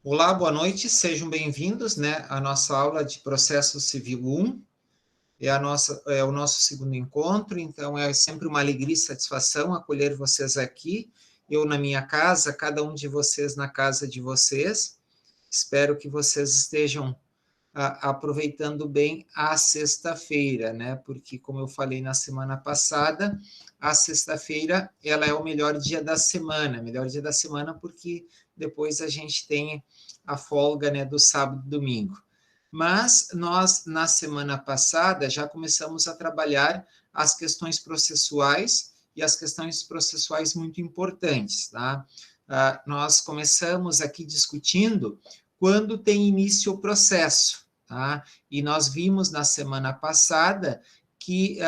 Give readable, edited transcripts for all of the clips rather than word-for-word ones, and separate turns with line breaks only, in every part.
Olá, boa noite, sejam bem-vindos, né, à nossa aula de Processo Civil 1, é o nosso segundo encontro, então é sempre uma alegria e satisfação acolher vocês aqui, eu na minha casa, cada um de vocês na casa de vocês. Espero que vocês estejam aproveitando bem a sexta-feira, né? Porque, como eu falei na semana passada, a sexta-feira ela é o melhor dia da semana porque depois a gente tem a folga, né, do sábado e domingo. Mas nós, na semana passada, já começamos a trabalhar as questões processuais, e as questões processuais muito importantes, tá? Nós começamos aqui discutindo quando tem início o processo, tá? E nós vimos na semana passada que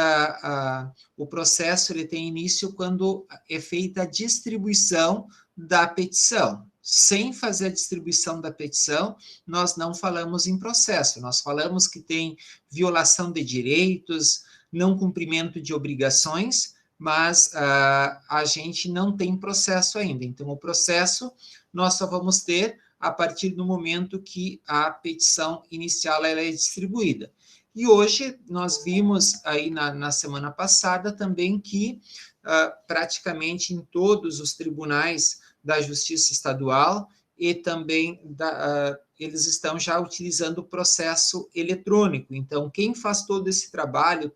o processo ele tem início quando é feita a distribuição da petição. Sem fazer a distribuição da petição, nós não falamos em processo, nós falamos que tem violação de direitos, não cumprimento de obrigações, mas a gente não tem processo ainda. Então, o processo nós só vamos ter a partir do momento que a petição inicial ela é distribuída. E hoje nós vimos aí na semana passada também que praticamente em todos os tribunais da Justiça Estadual e também eles estão já utilizando o processo eletrônico. Então, quem faz todo esse trabalho,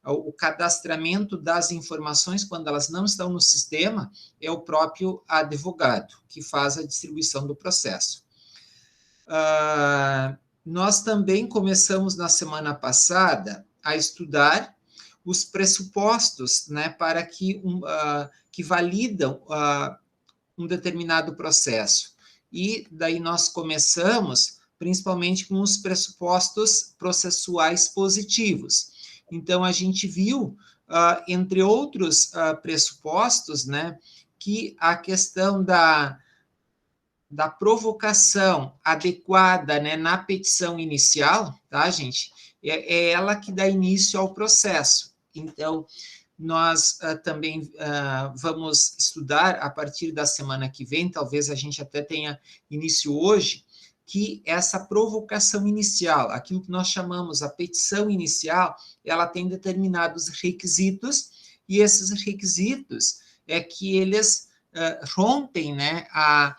o cadastramento das informações, quando elas não estão no sistema, é o próprio advogado que faz a distribuição do processo. Nós também começamos na semana passada a estudar os pressupostos, né, para que validam um determinado processo. E daí nós começamos principalmente com os pressupostos processuais positivos. Então, a gente viu, entre outros pressupostos, né, que a questão da provocação adequada, né, na petição inicial, tá, gente? É ela que dá início ao processo. Então, nós também vamos estudar a partir da semana que vem, talvez a gente até tenha início hoje, que essa provocação inicial, aquilo que nós chamamos a petição inicial, ela tem determinados requisitos, e esses requisitos é que eles rompem, né, a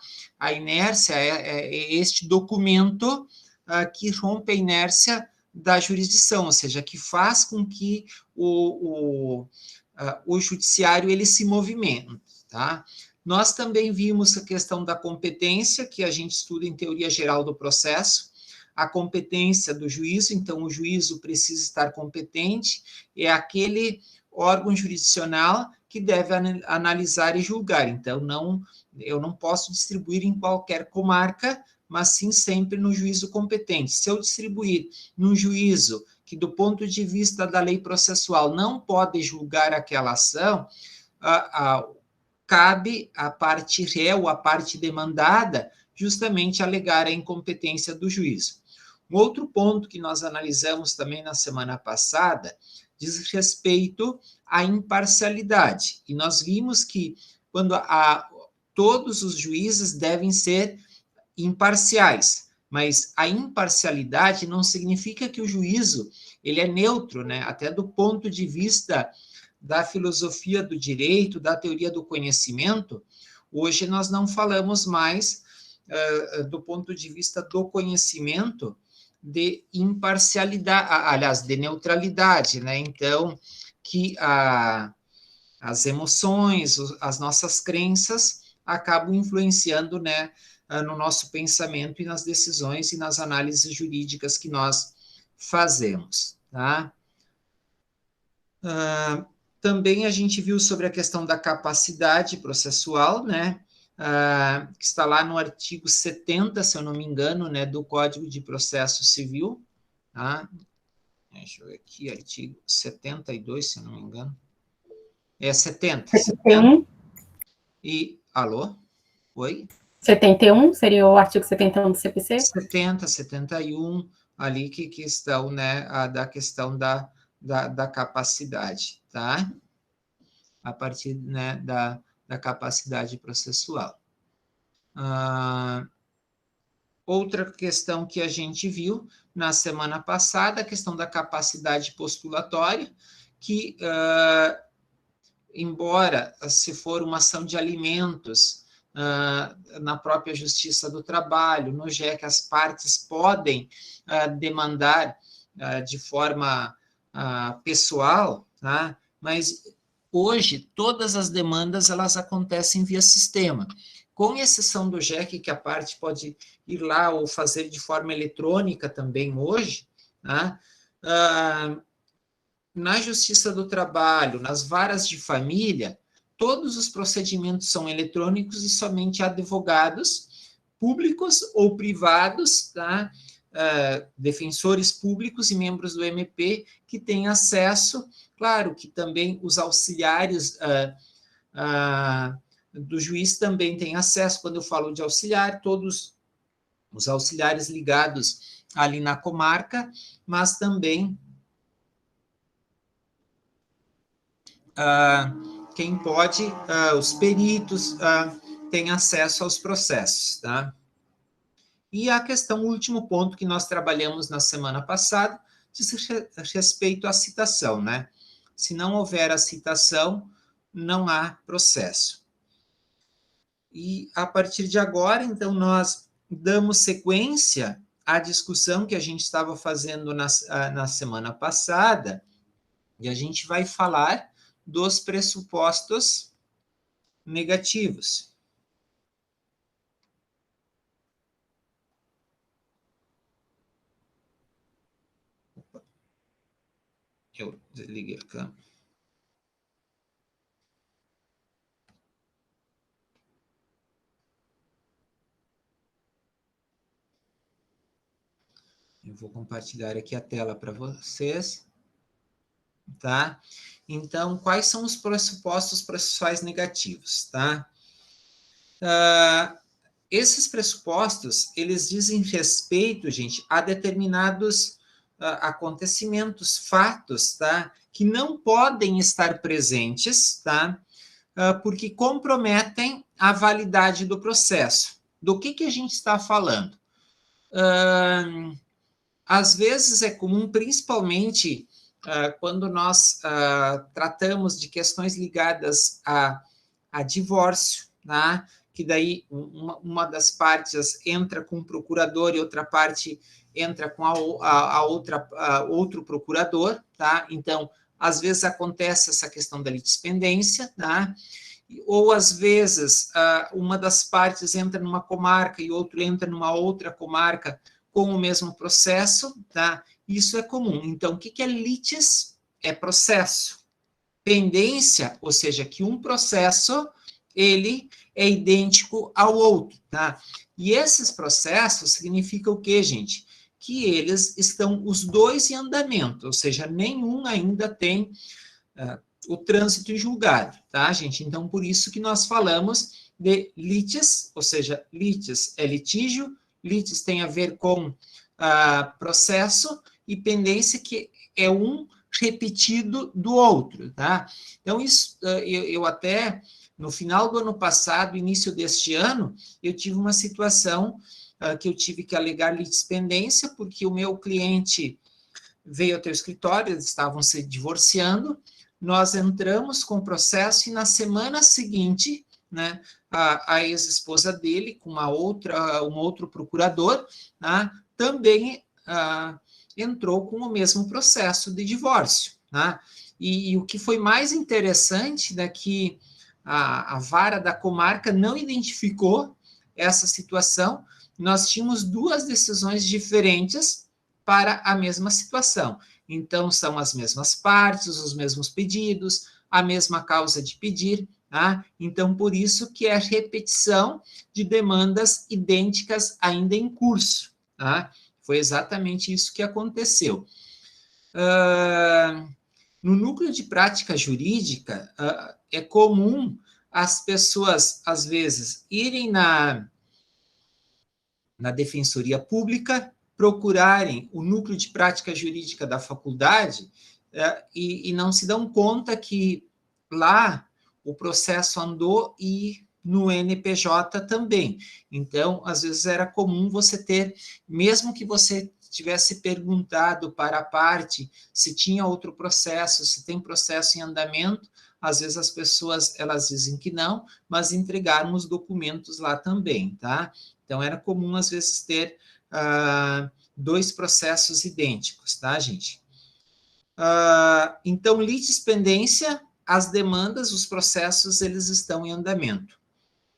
inércia, este documento que rompe a inércia da jurisdição, ou seja, que faz com que o judiciário ele se movimente, tá? Nós também vimos a questão da competência, que a gente estuda em teoria geral do processo, a competência do juízo, então o juízo precisa estar competente, é aquele órgão jurisdicional que deve analisar e julgar, então eu não posso distribuir em qualquer comarca, mas sim sempre no juízo competente. Se eu distribuir num juízo que, do ponto de vista da lei processual, não pode julgar aquela ação, cabe à parte réu, à parte demandada, justamente alegar a incompetência do juízo. Um outro ponto que nós analisamos também na semana passada diz respeito à imparcialidade. E nós vimos que quando todos os juízes devem ser imparciais, mas a imparcialidade não significa que o juízo ele é neutro, né? Até do ponto de vista da filosofia do direito, da teoria do conhecimento, hoje nós não falamos mais do ponto de vista do conhecimento de imparcialidade, aliás, de neutralidade, né? Então, que as emoções, as nossas crenças acabam influenciando, né, no nosso pensamento e nas decisões e nas análises jurídicas que nós fazemos, tá? Também a gente viu sobre a questão da capacidade processual, né, que está lá no artigo 70, se eu não me engano, né, do Código de Processo Civil, tá? Deixa eu ver aqui, artigo 72, se eu não me engano. É 70.
71.
Alô? Oi?
71 seria o artigo 71 do CPC?
70, 71, ali que estão, né, da questão da capacidade, tá? A partir, né, da capacidade processual. Outra questão que a gente viu na semana passada, a questão da capacidade postulatória, que, embora se for uma ação de alimentos na própria Justiça do Trabalho, no GEC, as partes podem demandar de forma pessoal, tá? Mas hoje todas as demandas elas acontecem via sistema, com exceção do GEC, que a parte pode ir lá ou fazer de forma eletrônica também hoje, tá? Na Justiça do Trabalho, nas varas de família, todos os procedimentos são eletrônicos e somente advogados públicos ou privados, tá? Defensores públicos e membros do MP que têm acesso, claro que também os auxiliares do juiz também têm acesso. Quando eu falo de auxiliar, todos os auxiliares ligados ali na comarca, mas também quem pode, os peritos têm acesso aos processos, tá? E a questão, o último ponto que nós trabalhamos na semana passada, diz respeito à citação, né? Se não houver a citação, não há processo. E a partir de agora, então, nós damos sequência à discussão que a gente estava fazendo na semana passada, e a gente vai falar dos pressupostos negativos. Eu desliguei a câmera. Eu vou compartilhar aqui a tela para vocês. Tá? Então, quais são os pressupostos processuais negativos, tá? Esses pressupostos, eles dizem respeito, gente, a determinados acontecimentos, fatos, tá? Que não podem estar presentes, tá? Porque comprometem a validade do processo. Do que a gente está falando? Às vezes é comum, principalmente quando nós tratamos de questões ligadas a divórcio, né? Que daí uma das partes entra com o procurador e outra parte entra com outro procurador, tá? Então, às vezes acontece essa questão da litispendência, tá? Ou às vezes uma das partes entra numa comarca e outro entra numa outra comarca com o mesmo processo, tá? Isso é comum. Então, o que é litis? É processo. Pendência, ou seja, que um processo, ele é idêntico ao outro, tá? E esses processos significam o quê, gente? Que eles estão os dois em andamento, ou seja, nenhum ainda tem o trânsito em julgado, tá, gente? Então, por isso que nós falamos de litis, ou seja, litis é litígio, litis tem a ver com processo, e pendência que é um repetido do outro, tá? Então, isso, eu até, no final do ano passado, início deste ano, eu tive uma situação que eu tive que alegar litispendência, porque o meu cliente veio até o escritório, eles estavam se divorciando, nós entramos com o processo e na semana seguinte, né, a ex-esposa dele, com um outro procurador, né, também entrou com o mesmo processo de divórcio. Né? E o que foi mais interessante é que a vara da comarca não identificou essa situação, nós tínhamos duas decisões diferentes para a mesma situação. Então, são as mesmas partes, os mesmos pedidos, a mesma causa de pedir, tá? Então, por isso que é a repetição de demandas idênticas ainda em curso, tá? Foi exatamente isso que aconteceu. No núcleo de prática jurídica, é comum as pessoas, às vezes, irem na defensoria pública, procurarem o núcleo de prática jurídica da faculdade e não se dão conta que lá o processo andou e no NPJ também. Então, às vezes era comum você ter, mesmo que você tivesse perguntado para a parte se tinha outro processo, se tem processo em andamento, às vezes as pessoas, elas dizem que não, mas entregaram os documentos lá também, tá? Então, era comum, às vezes, ter dois processos idênticos, tá, gente? Então, litispendência, as demandas, os processos, eles estão em andamento.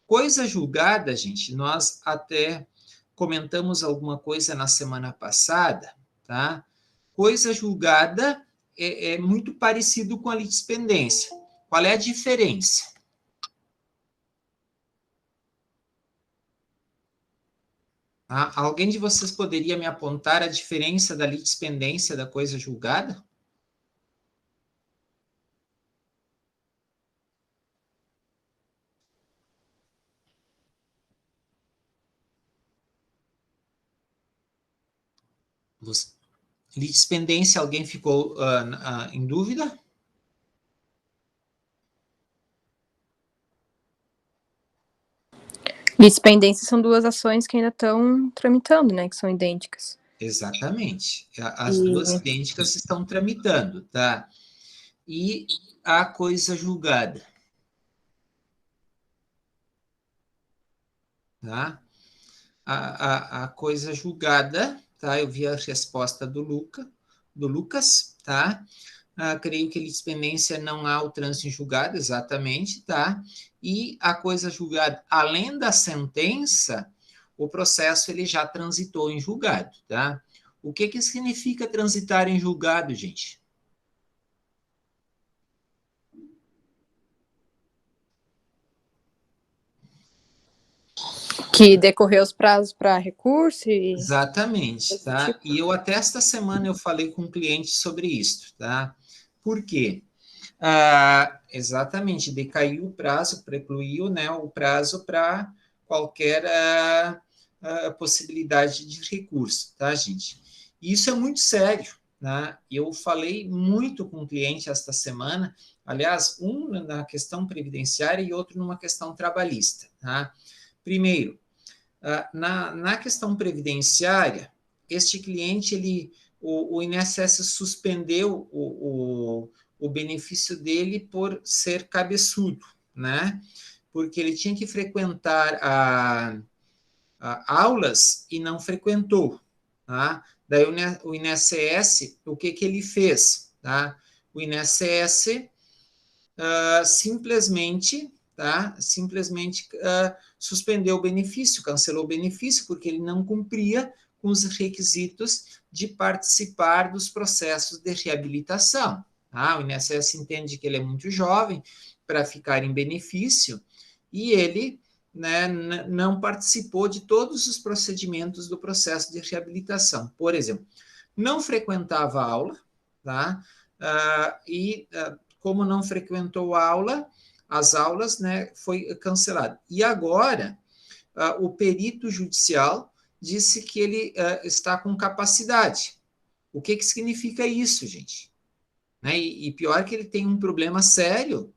Coisa julgada, gente, nós até comentamos alguma coisa na semana passada, tá? Coisa julgada é muito parecido com a litispendência. Qual é a diferença? Alguém de vocês poderia me apontar a diferença da litispendência da coisa julgada? Litispendência, alguém ficou em dúvida?
Litispendência são duas ações que ainda estão tramitando, né? Que são idênticas.
Exatamente. As duas idênticas estão tramitando, tá? E a coisa julgada. Tá? A coisa julgada, tá? Eu vi a resposta do Lucas, tá? Creio que litispendência não há o trânsito em julgado, exatamente, tá? E a coisa julgada, além da sentença, o processo ele já transitou em julgado, tá? O que significa transitar em julgado, gente?
Que decorreu os prazos para recurso e...
Exatamente, tá? Tipo. E eu até esta semana eu falei com um cliente sobre isso, tá? Por quê? Exatamente, decaiu o prazo, precluiu, né, o prazo para qualquer possibilidade de recurso, tá, gente? E isso é muito sério, né? Eu falei muito com o cliente esta semana, aliás, um na questão previdenciária e outro numa questão trabalhista, tá? Primeiro, na questão previdenciária, este cliente, o INSS suspendeu o benefício dele por ser cabeçudo, né? Porque ele tinha que frequentar aulas e não frequentou, tá? Daí o INSS, o que ele fez, tá? O INSS simplesmente suspendeu o benefício, cancelou o benefício, porque ele não cumpria com os requisitos de participar dos processos de reabilitação. O INSS entende que ele é muito jovem para ficar em benefício e ele, né, não participou de todos os procedimentos do processo de reabilitação. Por exemplo, não frequentava a aula, tá? Como não frequentou a aula, as aulas, né, foi cancelado. E agora, o perito judicial disse que ele está com capacidade. O que significa isso, gente? Né? E pior que ele tem um problema sério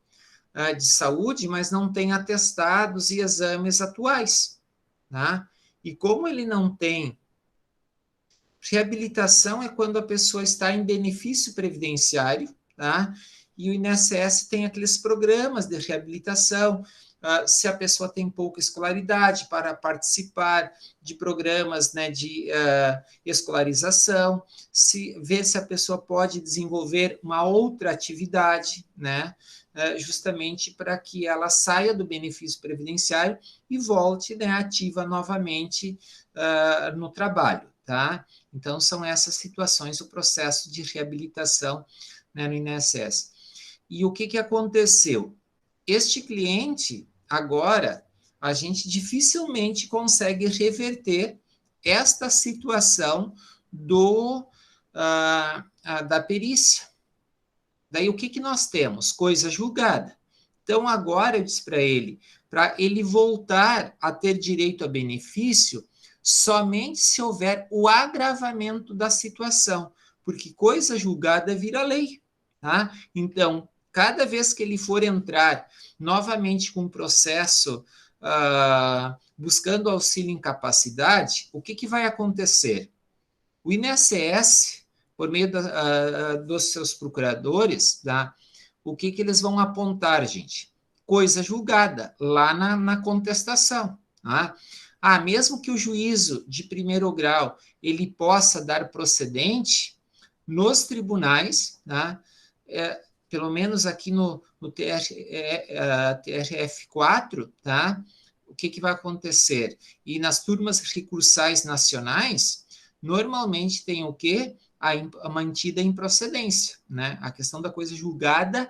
de saúde, mas não tem atestados e exames atuais. Tá? E como ele não tem reabilitação, é quando a pessoa está em benefício previdenciário, tá? E o INSS tem aqueles programas de reabilitação, se a pessoa tem pouca escolaridade, para participar de programas, né, de escolarização, ver se a pessoa pode desenvolver uma outra atividade, né, justamente para que ela saia do benefício previdenciário e volte, né, ativa novamente no trabalho, tá? Então, são essas situações, o processo de reabilitação, né, no INSS. E o que aconteceu? Este cliente, agora, a gente dificilmente consegue reverter esta situação da perícia. Daí, o que nós temos? Coisa julgada. Então, agora eu disse para ele voltar a ter direito a benefício somente se houver o agravamento da situação, porque coisa julgada vira lei. Tá? Então, cada vez que ele for entrar novamente com um processo buscando auxílio em capacidade, o que vai acontecer? O INSS, por meio dos seus procuradores, tá? O que eles vão apontar, gente? Coisa julgada, lá na contestação. Tá? Mesmo que o juízo de primeiro grau ele possa dar procedente, nos tribunais, tá? Pelo menos aqui no TRF4, tá? O que vai acontecer? E nas turmas recursais nacionais, normalmente tem o quê? A mantida improcedência, né? A questão da coisa julgada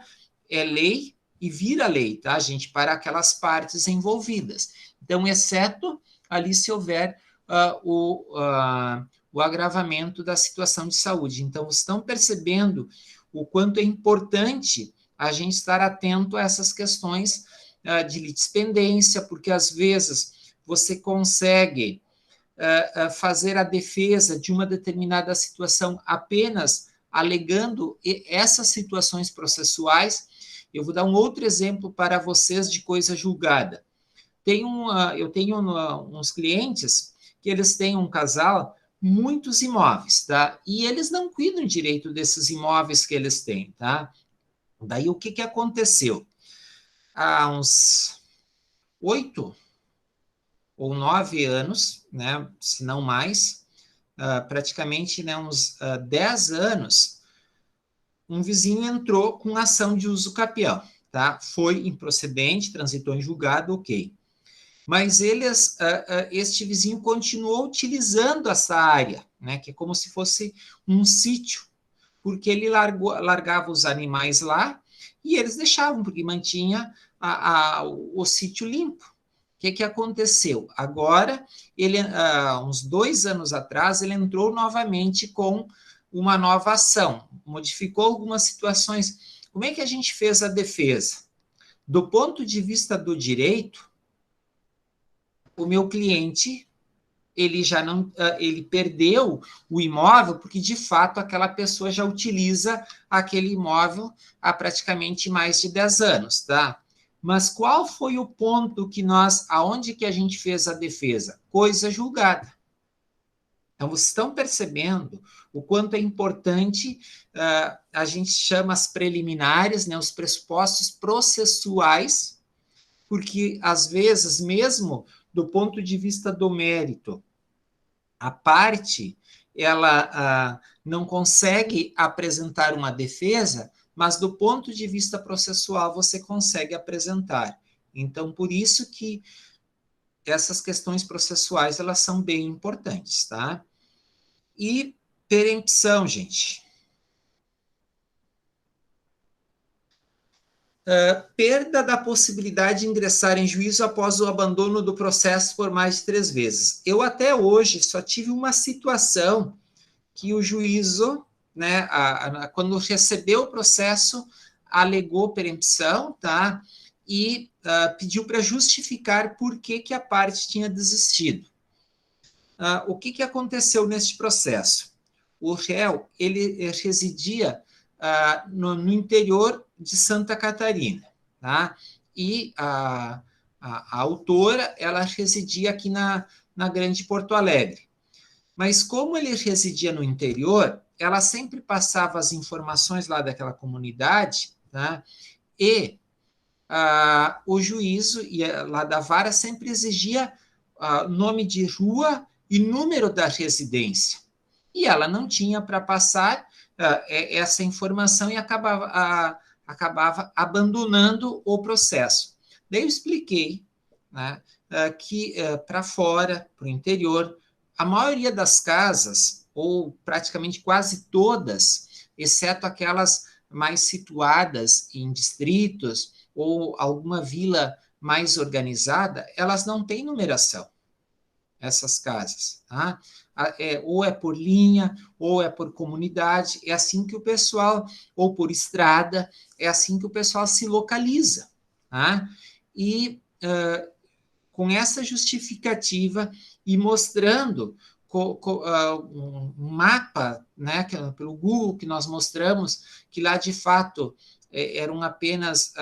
é lei e vira lei, tá, gente? Para aquelas partes envolvidas. Então, exceto ali se houver o agravamento da situação de saúde. Então, vocês estão percebendo o quanto é importante a gente estar atento a essas questões de litispendência, porque às vezes você consegue fazer a defesa de uma determinada situação apenas alegando essas situações processuais. Eu vou dar um outro exemplo para vocês de coisa julgada. Eu tenho uns clientes que eles têm um casal, muitos imóveis, tá? E eles não cuidam direito desses imóveis que eles têm, tá? Daí, o que aconteceu? Há uns 8 ou 9 anos, né, se não mais, praticamente, né, uns 10 anos, um vizinho entrou com ação de uso capião, tá? Foi improcedente, transitou em julgado, ok. Mas este vizinho continuou utilizando essa área, né, que é como se fosse um sítio, porque ele largava os animais lá e eles deixavam, porque mantinha o sítio limpo. O que aconteceu? Agora, uns 2 anos atrás, ele entrou novamente com uma nova ação, modificou algumas situações. Como é que a gente fez a defesa? Do ponto de vista do direito, o meu cliente, ele perdeu o imóvel porque, de fato, aquela pessoa já utiliza aquele imóvel há praticamente mais de 10 anos, tá? Mas qual foi o ponto aonde que a gente fez a defesa? Coisa julgada. Então, vocês estão percebendo o quanto é importante, a gente chama as preliminares, né, os pressupostos processuais, porque, às vezes, mesmo do ponto de vista do mérito, a parte, ela não consegue apresentar uma defesa, mas do ponto de vista processual você consegue apresentar. Então, por isso que essas questões processuais, elas são bem importantes, tá? E perempção, gente. Perda da possibilidade de ingressar em juízo após o abandono do processo por mais de 3 vezes. Eu até hoje só tive uma situação que o juízo, né, quando recebeu o processo, alegou perempção, tá? E pediu para justificar por que a parte tinha desistido. O que aconteceu neste processo? O réu, ele residia no interior de Santa Catarina, tá? E a autora, ela residia aqui na Grande Porto Alegre. Mas como ele residia no interior, ela sempre passava as informações lá daquela comunidade, tá? E o juízo lá da vara sempre exigia nome de rua e número da residência. E ela não tinha para passar essa informação e acabava abandonando o processo. Daí eu expliquei, né, que para fora, para o interior, a maioria das casas, ou praticamente quase todas, exceto aquelas mais situadas em distritos ou alguma vila mais organizada, elas não têm numeração, essas casas, tá? Ou é por linha, ou é por comunidade, é assim que o pessoal, ou por estrada, é assim que o pessoal se localiza, tá? E com essa justificativa e mostrando um mapa, né, pelo Google, que nós mostramos que lá, de fato, eram apenas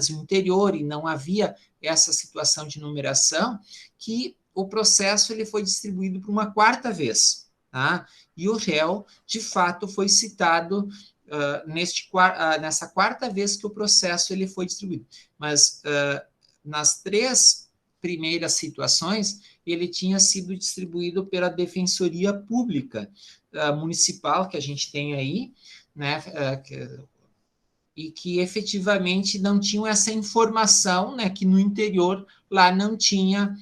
no interior e não havia essa situação de numeração, que o processo ele foi distribuído por uma quarta vez, tá? E o réu, de fato, foi citado nessa quarta vez que o processo ele foi distribuído. Mas nas 3 primeiras situações, ele tinha sido distribuído pela Defensoria Pública Municipal, que a gente tem aí, né, e que efetivamente não tinham essa informação, né, que no interior lá não tinha,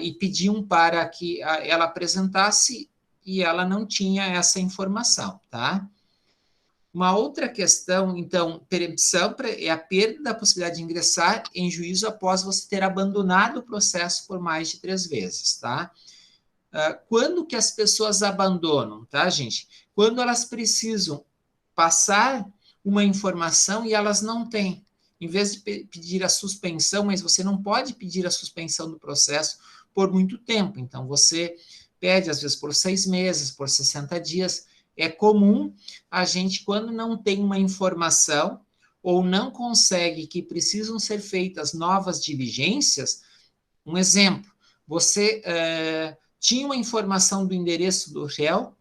e pediam para que ela apresentasse, e ela não tinha essa informação, tá? Uma outra questão, então, perempção é a perda da possibilidade de ingressar em juízo após você ter abandonado o processo por mais de 3 vezes, tá? Quando que as pessoas abandonam, tá, gente? Quando elas precisam passar uma informação e elas não têm. Em vez de pedir a suspensão, mas você não pode pedir a suspensão do processo por muito tempo. Então, você pede, às vezes, por 6 meses, por 60 dias. É comum a gente, quando não tem uma informação ou não consegue que precisam ser feitas novas diligências, um exemplo, você tinha uma informação do endereço do réu,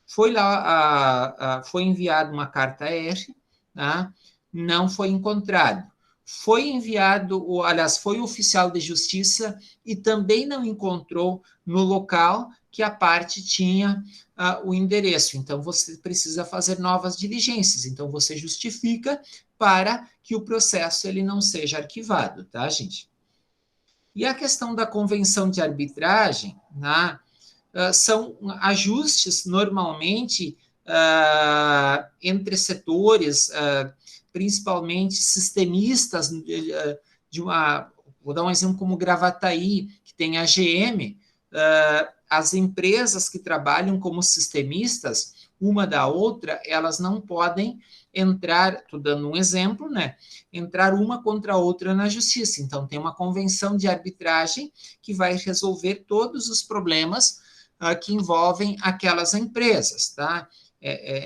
foi lá, foi enviada uma carta R, tá? Não foi encontrado. Foi enviado, aliás, foi o oficial de justiça e também não encontrou no local que a parte tinha o endereço. Então, você precisa fazer novas diligências. Então, você justifica para que o processo ele não seja arquivado, tá, gente? E a questão da convenção de arbitragem, né, são ajustes, normalmente, entre setores, principalmente sistemistas, vou dar um exemplo como Gravataí, que tem a GM, as empresas que trabalham como sistemistas, uma da outra, elas não podem entrar, estou dando um exemplo, né? Entrar uma contra a outra na justiça. Então, tem uma convenção de arbitragem que vai resolver todos os problemas que envolvem aquelas empresas, tá?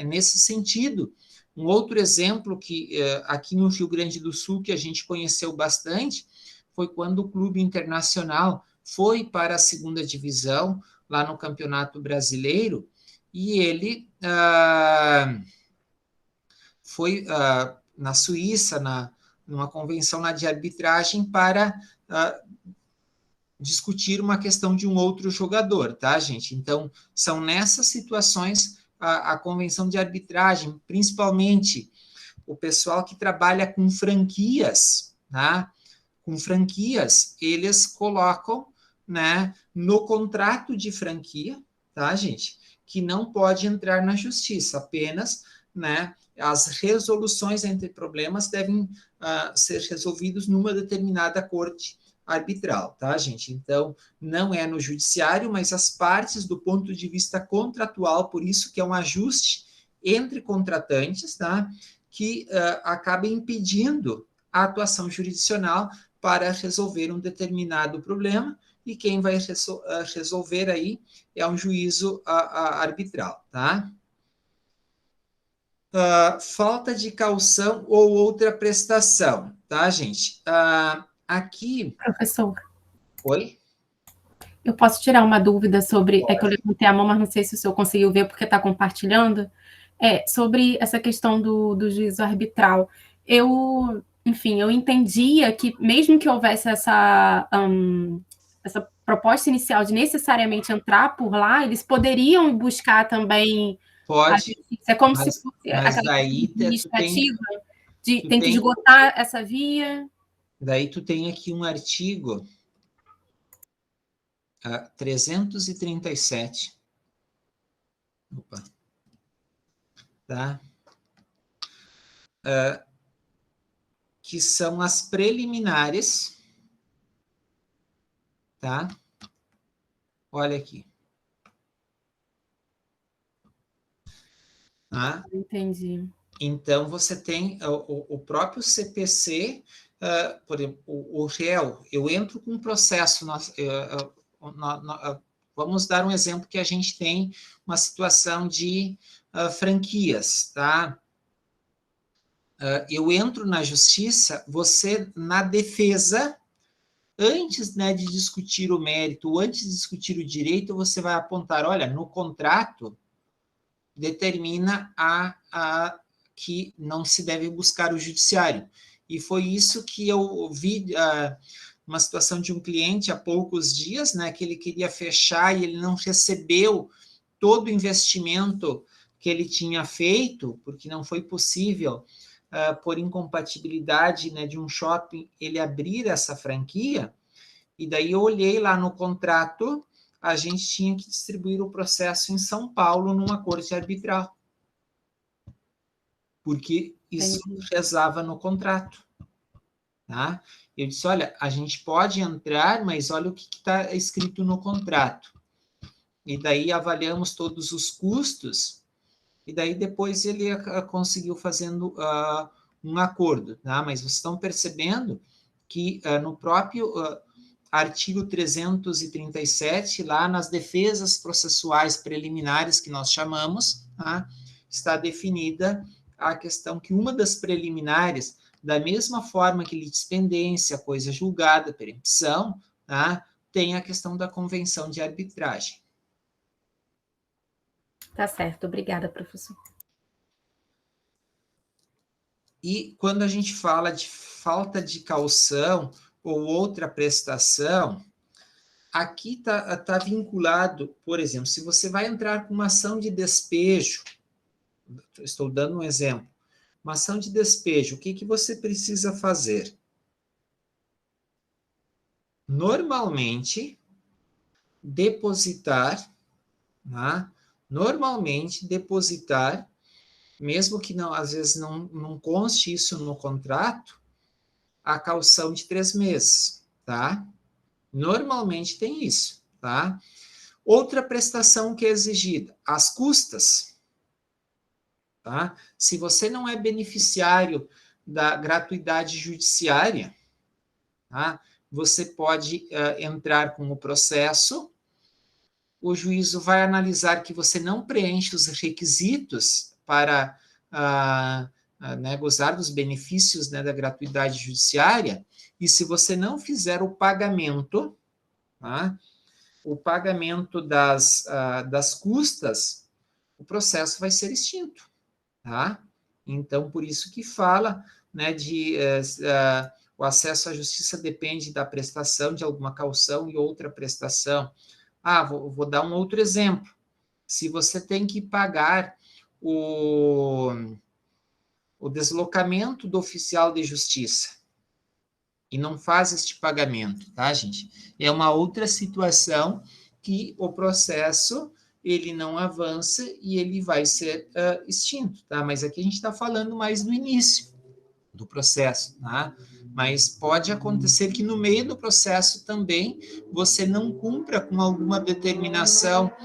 Nesse sentido, um outro exemplo que aqui no Rio Grande do Sul, que a gente conheceu bastante, foi quando o Clube Internacional foi para a segunda divisão, lá no Campeonato Brasileiro, e ele foi na Suíça, numa convenção lá de arbitragem para discutir uma questão de um outro jogador, tá, gente? Então, são nessas situações a convenção de arbitragem, principalmente o pessoal que trabalha com franquias, tá? Com franquias, eles colocam, né, no contrato de franquia, tá, gente? Que não pode entrar na justiça, apenas, né, as resoluções entre problemas devem ser resolvidos numa determinada corte arbitral, tá, gente? Então, não é no judiciário, mas as partes do ponto de vista contratual, por isso que é um ajuste entre contratantes, tá? Que acaba impedindo a atuação jurisdicional para resolver um determinado problema, e quem vai resolver aí é um juízo arbitral, tá? Falta de caução ou outra prestação, tá, gente? Aqui...
Professor,
Oi?
eu posso tirar uma dúvida sobre... É que eu levantei a mão, mas não sei se o senhor conseguiu ver porque está compartilhando. Sobre essa questão do juízo arbitral. Enfim, eu entendia que, mesmo que houvesse essa proposta inicial de necessariamente entrar por lá, eles poderiam buscar também...
Pode,
é como se fosse
mas
aquela
daí
administrativa tem que esgotar essa via.
Daí tu tem aqui um artigo 337. Opa. Tá? Que são as preliminares, tá? Olha aqui. Tá?
Entendi.
Então, você tem o próprio CPC, por exemplo, o réu, eu entro com um processo, vamos dar um exemplo que a gente tem uma situação de franquias, tá? eu entro na justiça, você, na defesa, antes, né, de discutir o mérito, antes de discutir o direito, você vai apontar, olha, no contrato, determina que não se deve buscar o judiciário. E foi isso que eu vi uma situação de um cliente há poucos dias, né, que ele queria fechar e ele não recebeu todo o investimento que ele tinha feito, porque não foi possível, por incompatibilidade, né, de um shopping, ele abrir essa franquia. E daí eu olhei lá no contrato, a gente tinha que distribuir o processo em São Paulo, numa corte arbitral. Porque isso rezava no contrato. Tá? Eu disse, olha, a gente pode entrar, mas olha o que está escrito no contrato. E daí avaliamos todos os custos, e daí depois ele conseguiu fazendo um acordo. Tá? Mas vocês estão percebendo que no próprio artigo 337, lá nas defesas processuais preliminares, que nós chamamos, tá? Está definida a questão que uma das preliminares, da mesma forma que litispendência, coisa julgada, perempção, tá? Tem a questão da convenção de arbitragem.
Tá certo, obrigada, professor.
E quando a gente fala de falta de caução ou outra prestação, aqui tá vinculado, por exemplo, se você vai entrar com uma ação de despejo, estou dando um exemplo, uma ação de despejo, o que você precisa fazer? Normalmente, depositar, tá? Normalmente, depositar, mesmo que não, às vezes não conste isso no contrato, a caução de 3 meses, tá? Normalmente tem isso, tá? Outra prestação que é exigida, as custas, tá? Se você não é beneficiário da gratuidade judiciária, tá? Você pode entrar com o processo, o juízo vai analisar que você não preenche os requisitos para né, gozar dos benefícios, né, da gratuidade judiciária, e se você não fizer o pagamento, tá, o pagamento das custas, o processo vai ser extinto. Tá? Então, por isso que fala, né, o acesso à justiça depende da prestação de alguma caução e outra prestação. Vou dar um outro exemplo. Se você tem que pagar o deslocamento do oficial de justiça e não faz este pagamento, tá, gente? É uma outra situação que o processo ele não avança e ele vai ser extinto, tá? Mas aqui a gente está falando mais do início do processo, tá? Mas pode acontecer que no meio do processo também você não cumpra com alguma determinação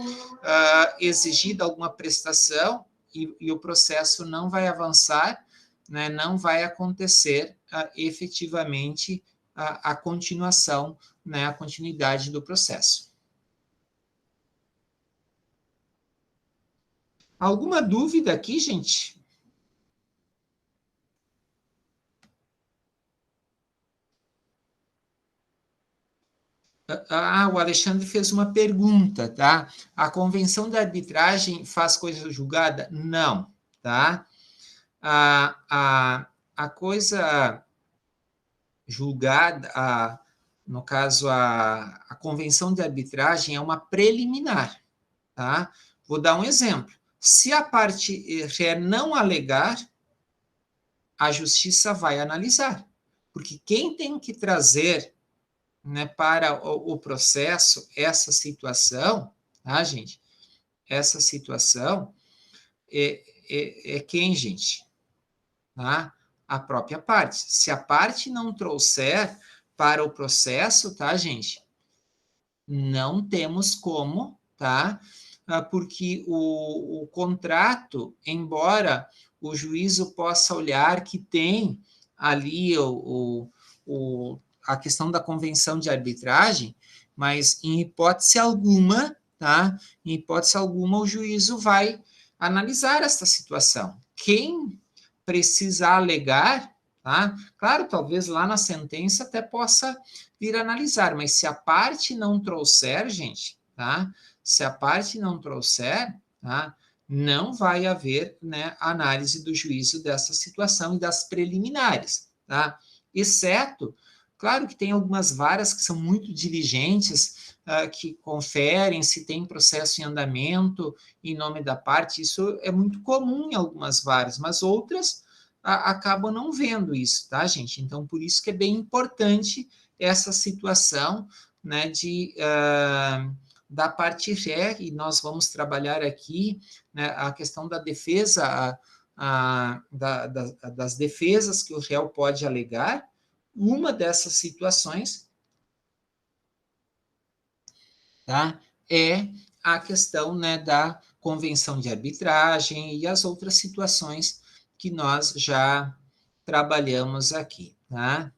exigida, alguma prestação, e o processo não vai avançar, né? Não vai acontecer efetivamente a continuação, né? A continuidade do processo. Alguma dúvida aqui, gente? O Alexandre fez uma pergunta, tá? A convenção da arbitragem faz coisa julgada? Não, tá? A coisa julgada, no caso, a convenção de arbitragem é uma preliminar, tá? Vou dar um exemplo. Se a parte não alegar, a justiça vai analisar, porque quem tem que trazer, né, para o processo essa situação, tá, gente? Essa situação é quem, gente? Tá? A própria parte. Se a parte não trouxer para o processo, tá, gente? Não temos como, tá? Porque o contrato, embora o juízo possa olhar que tem ali a questão da convenção de arbitragem, mas em hipótese alguma, tá? Em hipótese alguma, o juízo vai analisar esta situação. Quem precisar alegar, tá? Claro, talvez lá na sentença até possa vir analisar, mas se a parte não trouxer, gente, tá? Se a parte não trouxer, tá? Não vai haver, né, análise do juízo dessa situação e das preliminares, tá? Exceto, claro que tem algumas varas que são muito diligentes, que conferem se tem processo em andamento em nome da parte, isso é muito comum em algumas varas, mas outras acabam não vendo isso, tá, gente? Então, por isso que é bem importante essa situação, né, da parte ré, e nós vamos trabalhar aqui, né, a questão da defesa, das defesas que o réu pode alegar. Uma dessas situações, tá, é a questão, né, da convenção de arbitragem e as outras situações que nós já trabalhamos aqui, tá?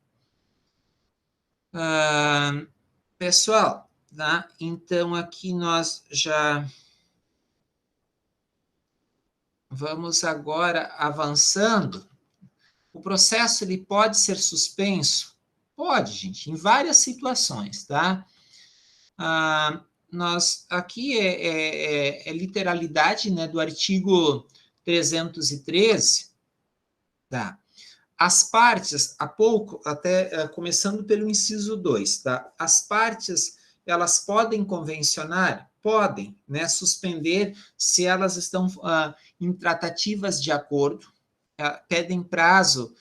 Pessoal, tá? Então aqui nós já vamos agora avançando. O processo ele pode ser suspenso? Pode, gente, em várias situações, tá? Nós aqui é literalidade, né, do artigo 313, tá? As partes, há pouco, até começando pelo inciso 2, tá? As partes, elas podem convencionar? Podem, né? Suspender se elas estão em tratativas de acordo, pedem prazo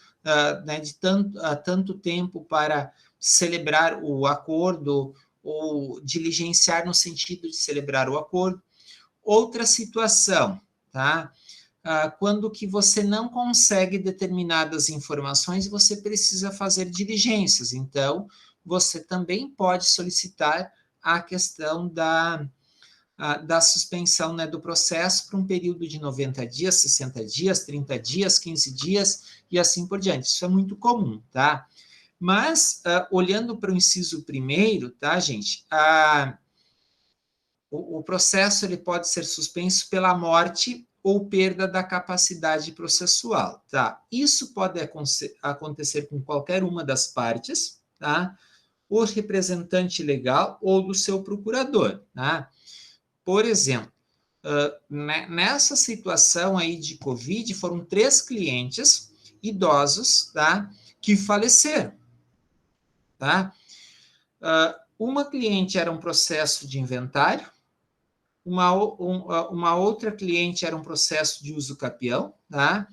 né, de tanto tempo para celebrar o acordo ou diligenciar no sentido de celebrar o acordo. Outra situação, tá? Quando que você não consegue determinadas informações, você precisa fazer diligências. Então, você também pode solicitar a questão da suspensão, né, do processo por um período de 90 dias, 60 dias, 30 dias, 15 dias e assim por diante. Isso é muito comum, tá? Mas, olhando para o inciso primeiro, tá, gente? O processo ele pode ser suspenso pela morte ou perda da capacidade processual, tá? Isso pode acontecer com qualquer uma das partes, tá? O representante legal ou do seu procurador, tá? Por exemplo, nessa situação aí de Covid, foram 3 clientes idosos, tá? Que faleceram, tá? Uma cliente era um processo de inventário, uma outra cliente era um processo de uso capião, tá?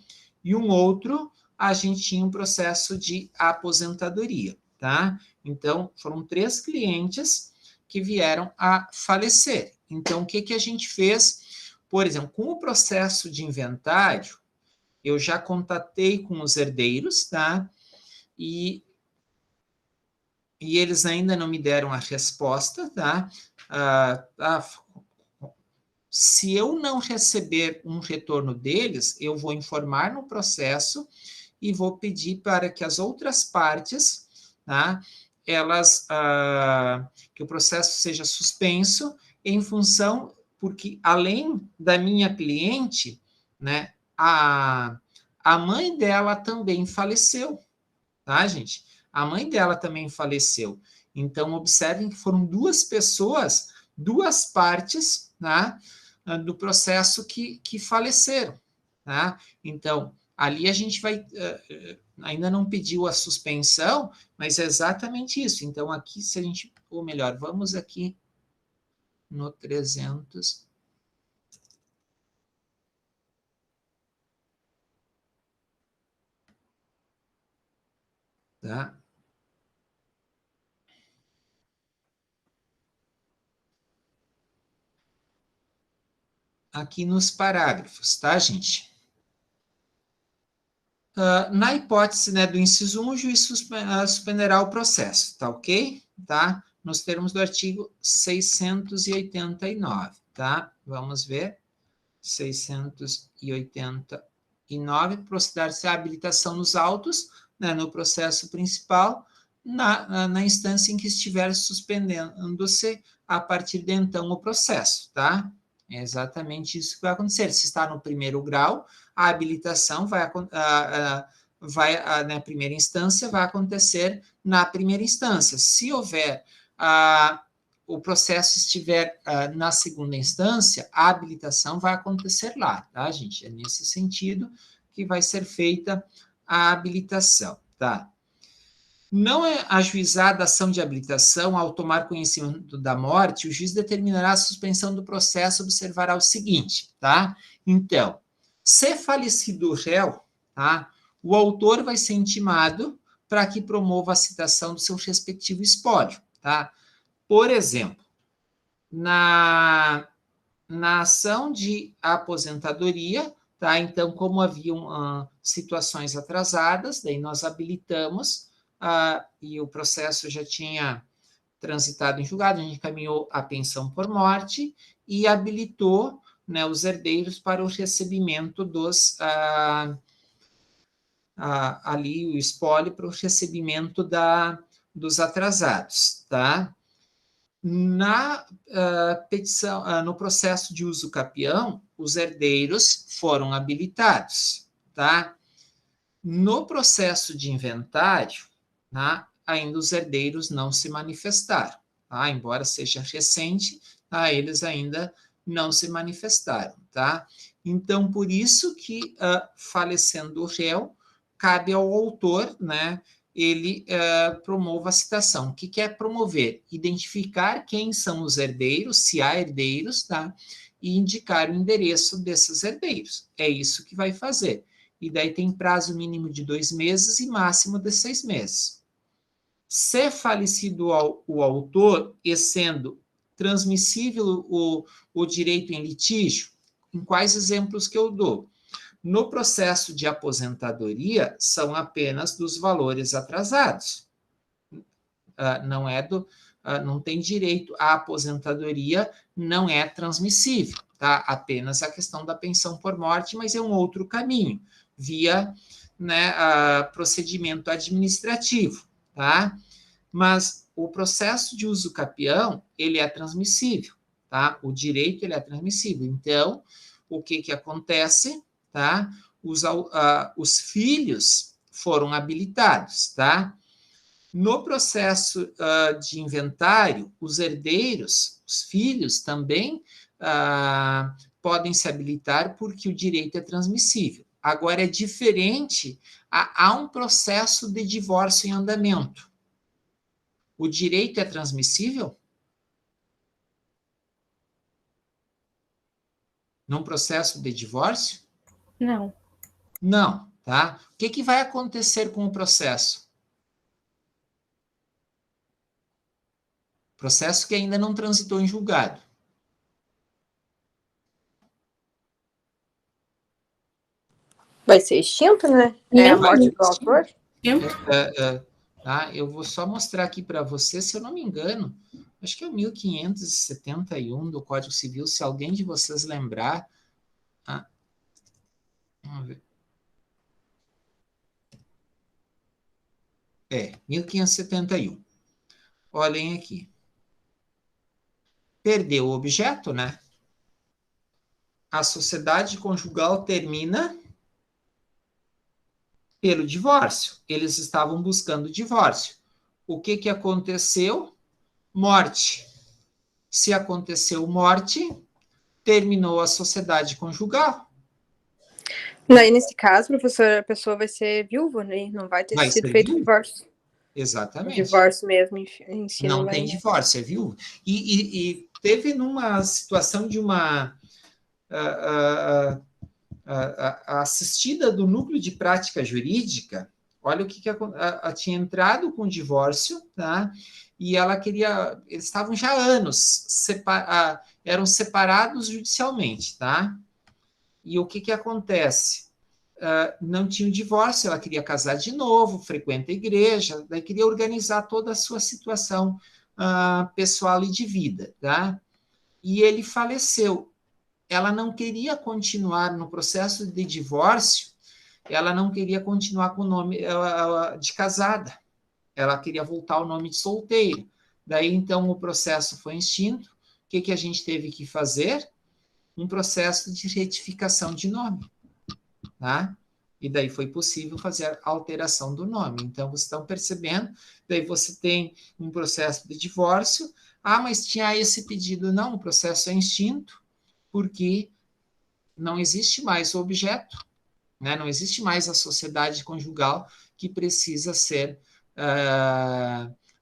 E um outro, a gente tinha um processo de aposentadoria, tá? Então, foram 3 clientes que vieram a falecer. Então, o que a gente fez? Por exemplo, com o processo de inventário, eu já contatei com os herdeiros, tá? E eles ainda não me deram a resposta, tá? Se eu não receber um retorno deles, eu vou informar no processo e vou pedir para que as outras partes, tá, elas, que o processo seja suspenso em função, porque além da minha cliente, né, a mãe dela também faleceu, tá, gente? A mãe dela também faleceu. Então, observem que foram 2 pessoas, 2 partes, tá, do processo que faleceram, tá? Então, ali a gente vai, ainda não pediu a suspensão, mas é exatamente isso. Então, aqui, se a gente, ou melhor, vamos aqui no 300. Tá? Aqui nos parágrafos, tá, gente? Na hipótese, né, do inciso 1, o juiz suspenderá o processo, tá ok? Tá? Nos termos do artigo 689, tá? Vamos ver. 689, proceder-se a habilitação nos autos, né, no processo principal, na instância em que estiver suspendendo-se a partir de então o processo, tá? É exatamente isso que vai acontecer. Se está no primeiro grau, a habilitação na primeira instância vai acontecer na primeira instância. Se houver o processo estiver na segunda instância, a habilitação vai acontecer lá, tá, gente? É nesse sentido que vai ser feita a habilitação, tá? Não é ajuizada a ação de habilitação ao tomar conhecimento da morte, o juiz determinará a suspensão do processo, observará o seguinte, tá? Então, se falecido o réu, tá? O autor vai ser intimado para que promova a citação do seu respectivo espólio, tá? Por exemplo, na ação de aposentadoria, tá? Então, como haviam situações atrasadas, daí nós habilitamos, e o processo já tinha transitado em julgado, a gente encaminhou a pensão por morte e habilitou, né, os herdeiros para o recebimento dos ali o espólio para o recebimento dos atrasados, tá? Na petição, no processo de uso capião, os herdeiros foram habilitados, tá? No processo de inventário, tá, ainda os herdeiros não se manifestaram, tá? Embora seja recente, tá, eles ainda não se manifestaram, tá? Então, por isso que, falecendo o réu, cabe ao autor, né, ele promova a citação. O que quer promover? Identificar quem são os herdeiros, se há herdeiros, tá? E indicar o endereço desses herdeiros. É isso que vai fazer. E daí tem prazo mínimo de 2 meses e máximo de 6 meses. Se falecido o autor, e sendo transmissível o direito em litígio, em quais exemplos que eu dou? No processo de aposentadoria, são apenas dos valores atrasados. Não tem direito à aposentadoria, não é transmissível, tá? Apenas a questão da pensão por morte, mas é um outro caminho, via, né, procedimento administrativo, tá? Mas o processo de uso capião, ele é transmissível, tá? O direito, ele é transmissível. Então, o que acontece, tá? Os filhos foram habilitados, tá? No processo de inventário, os herdeiros, os filhos também podem se habilitar porque o direito é transmissível. Agora, é diferente, há um processo de divórcio em andamento. O direito é transmissível? Num processo de divórcio?
Não.
Não, tá? O que vai acontecer com o processo? Processo que ainda não transitou em julgado.
Vai ser extinto, né? É a morte do autor?
Tá? Eu vou só mostrar aqui para você, se eu não me engano, acho que é o 1571 do Código Civil, se alguém de vocês lembrar. Vamos ver. 1571. Olhem aqui. Perdeu o objeto, né? A sociedade conjugal termina pelo divórcio. Eles estavam buscando divórcio. O que aconteceu? Morte. Se aconteceu morte, terminou a sociedade conjugal.
Daí, nesse caso, professor, a pessoa vai ser viúva, né? Não vai ter sido feito o divórcio.
Exatamente.
O divórcio mesmo em si
não tem divórcio, é viúva. E teve numa situação de uma assistida do núcleo de prática jurídica, olha o que tinha entrado com o divórcio, tá? E ela queria, eles estavam já há anos, eram separados judicialmente, tá? E o que acontece? Não tinha o divórcio, ela queria casar de novo, frequenta a igreja, daí queria organizar toda a sua situação pessoal e de vida, tá? E ele faleceu. Ela não queria continuar no processo de divórcio, ela não queria continuar com o nome de casada, ela queria voltar ao nome de solteira. Daí, então, o processo foi extinto. O que a gente teve que fazer? um processo de retificação de nome, tá? E daí foi possível fazer a alteração do nome. Então, vocês estão percebendo, daí você tem um processo de divórcio. Ah, mas tinha esse pedido. Não, o processo é extinto, porque não existe mais o objeto, né? Não existe mais a sociedade conjugal que precisa ser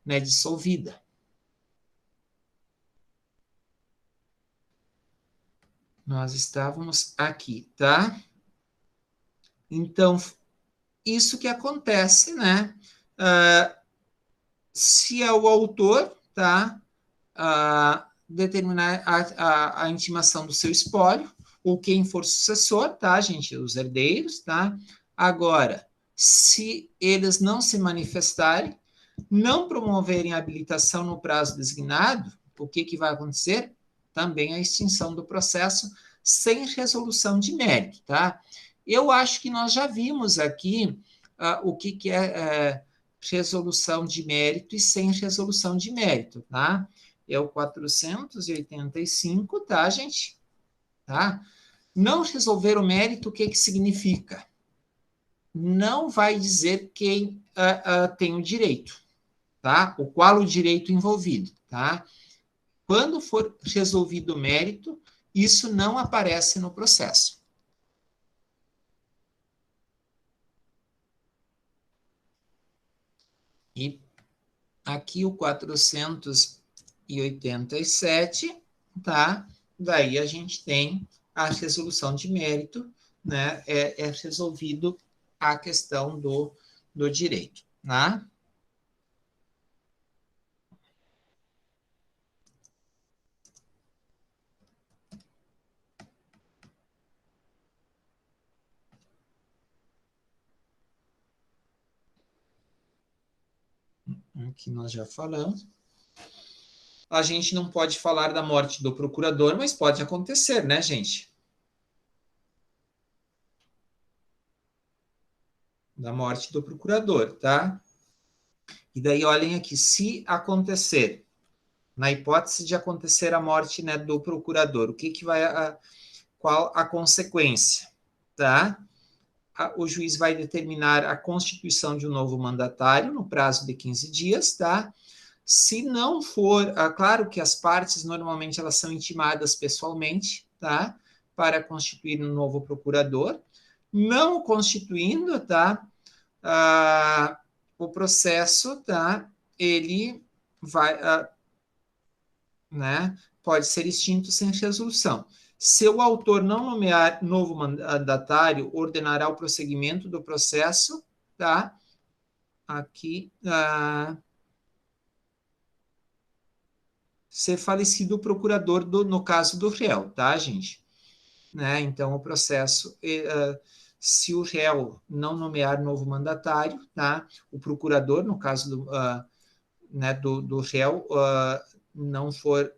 né, dissolvida. Nós estávamos aqui, tá? Então, isso que acontece, né? Se é o autor, tá? Determinar a intimação do seu espólio, ou quem for sucessor, tá, gente? Os herdeiros, tá? Agora, se eles não se manifestarem, não promoverem a habilitação no prazo designado, o que vai acontecer? Também a extinção do processo sem resolução de mérito, tá? Eu acho que nós já vimos aqui o que é resolução de mérito e sem resolução de mérito, tá? É o 485, tá, gente? Tá? Não resolver o mérito, o que significa? Não vai dizer quem tem o direito, tá? O qual o direito envolvido, tá? Quando for resolvido o mérito, isso não aparece no processo. E aqui o 487, tá? Daí a gente tem a resolução de mérito, né? É resolvido a questão do direito, né? Aqui nós já falamos. A gente não pode falar da morte do procurador, mas pode acontecer, né, gente? Da morte do procurador, tá? E daí, olhem aqui, se acontecer, na hipótese de acontecer a morte, né, do procurador, o que vai, qual a consequência, tá? O juiz vai determinar a constituição de um novo mandatário no prazo de 15 dias, tá? Se não for, claro que as partes normalmente elas são intimadas pessoalmente, tá? Para constituir um novo procurador. Não constituindo, tá? O processo, tá? Ele vai, né? Pode ser extinto sem resolução. Se o autor não nomear novo mandatário, ordenará o prosseguimento do processo, tá? Aqui, ser falecido o procurador no caso do réu, tá, gente? Né? Então, o processo, se o réu não nomear novo mandatário, tá? O procurador, no caso do réu, não for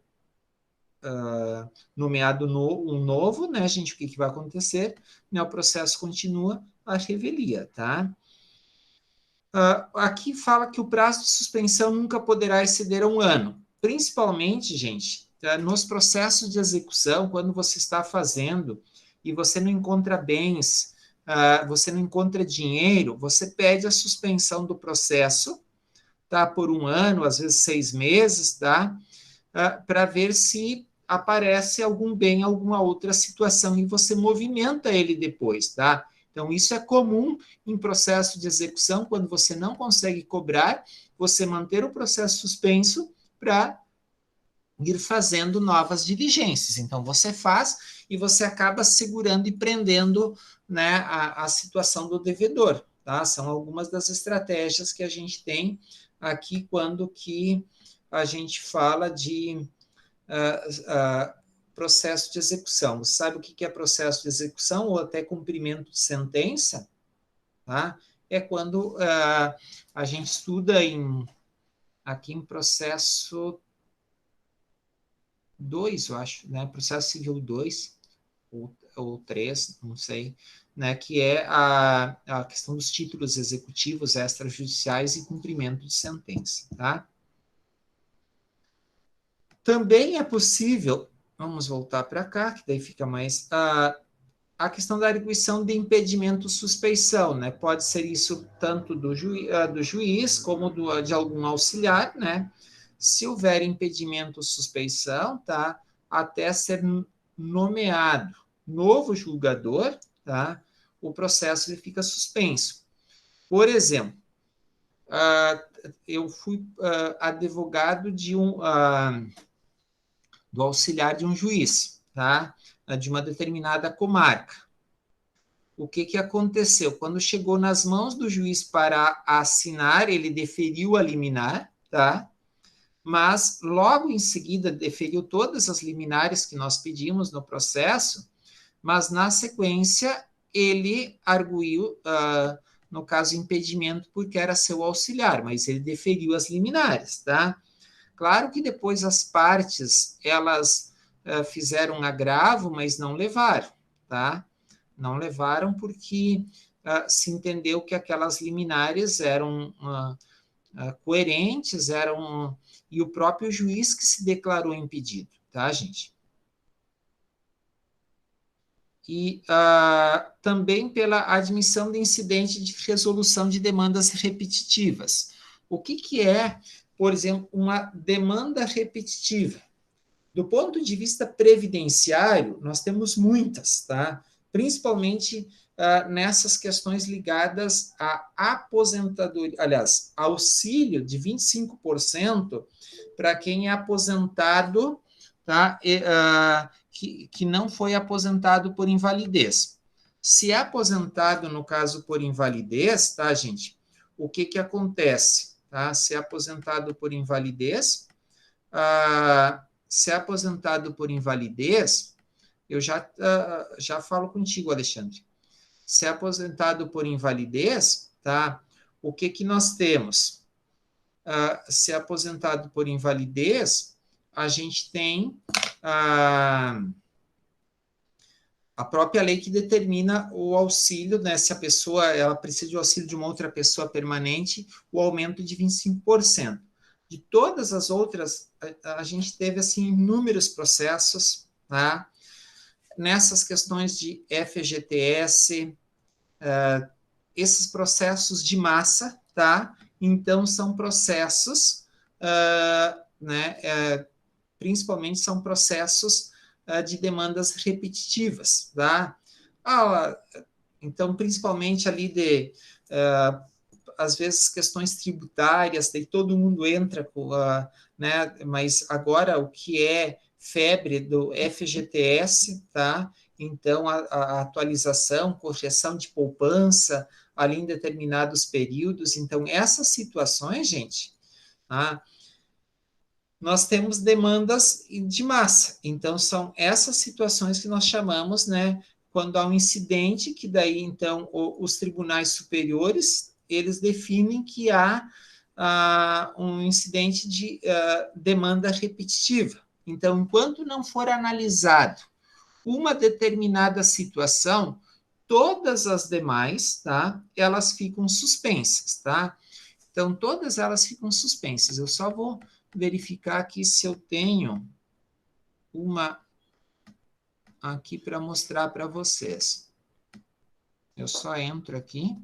nomeado um novo, né, gente? O que vai acontecer? Né, o processo continua a revelia, tá? Aqui fala que o prazo de suspensão nunca poderá exceder 1 ano. Principalmente, gente, nos processos de execução, quando você está fazendo e você não encontra bens, você não encontra dinheiro, você pede a suspensão do processo, tá? Por 1 ano, às vezes 6 meses, tá? Para ver se aparece algum bem, alguma outra situação, e você movimenta ele depois, tá? Então, isso é comum em processo de execução, quando você não consegue cobrar, você manter o processo suspenso para ir fazendo novas diligências. Então, você faz e você acaba segurando e prendendo, né, a situação do devedor, tá? São algumas das estratégias que a gente tem aqui quando que a gente fala de processo de execução. Você sabe o que é processo de execução ou até cumprimento de sentença? Tá? É quando a gente estuda aqui em processo 2, eu acho, né? Processo civil 2 ou 3, não sei, né? Que é a questão dos títulos executivos extrajudiciais e cumprimento de sentença, tá? Também é possível vamos voltar para cá, que daí fica mais... a questão da arguição de impedimento suspeição, né? Pode ser isso tanto do juiz como de algum auxiliar, né? Se houver impedimento suspeição, tá? Até ser nomeado novo julgador, tá? O processo ele fica suspenso. Por exemplo, eu fui advogado do auxiliar de um juiz, tá? De uma determinada comarca. O que aconteceu? Quando chegou nas mãos do juiz para assinar, ele deferiu a liminar, tá? Mas logo em seguida deferiu todas as liminares que nós pedimos no processo, mas na sequência ele arguiu, no caso, impedimento porque era seu auxiliar, mas ele deferiu as liminares, tá? Claro que depois as partes, elas fizeram um agravo, mas não levaram, tá? Não levaram porque se entendeu que aquelas liminares eram coerentes, e o próprio juiz que se declarou impedido, tá, gente? E também pela admissão de incidente de resolução de demandas repetitivas. O que é, por exemplo, uma demanda repetitiva? Do ponto de vista previdenciário, nós temos muitas, tá? Principalmente nessas questões ligadas à aposentadoria, aliás, auxílio de 25% para quem é aposentado, tá? Que não foi aposentado por invalidez. Se é aposentado, no caso, por invalidez, tá, gente? O que acontece? Tá? Se é aposentado por invalidez, se é aposentado por invalidez, eu já falo contigo, Alexandre. Se é aposentado por invalidez, tá? O que nós temos? Se é aposentado por invalidez, a gente tem a própria lei que determina o auxílio, né? Se a pessoa ela precisa de auxílio de uma outra pessoa permanente, o aumento de 25%. De todas as outras, a gente teve assim inúmeros processos, tá? Nessas questões de FGTS, esses processos de massa, tá? Então são processos, né? Principalmente são processos de demandas repetitivas, tá? Então, principalmente ali às vezes, questões tributárias, daí todo mundo entra, né? Mas agora o que é febre do FGTS, tá? Então, a atualização, correção de poupança ali em determinados períodos. Então, essas situações, gente, tá? Nós temos demandas de massa. Então, são essas situações que nós chamamos, né, quando há um incidente, que daí, então, os tribunais superiores, eles definem que há um incidente de demanda repetitiva. Então, enquanto não for analisado uma determinada situação, todas as demais, tá, elas ficam suspensas, tá? Então, todas elas ficam suspensas. Eu só vou verificar aqui se eu tenho uma aqui para mostrar para vocês. Eu só entro aqui.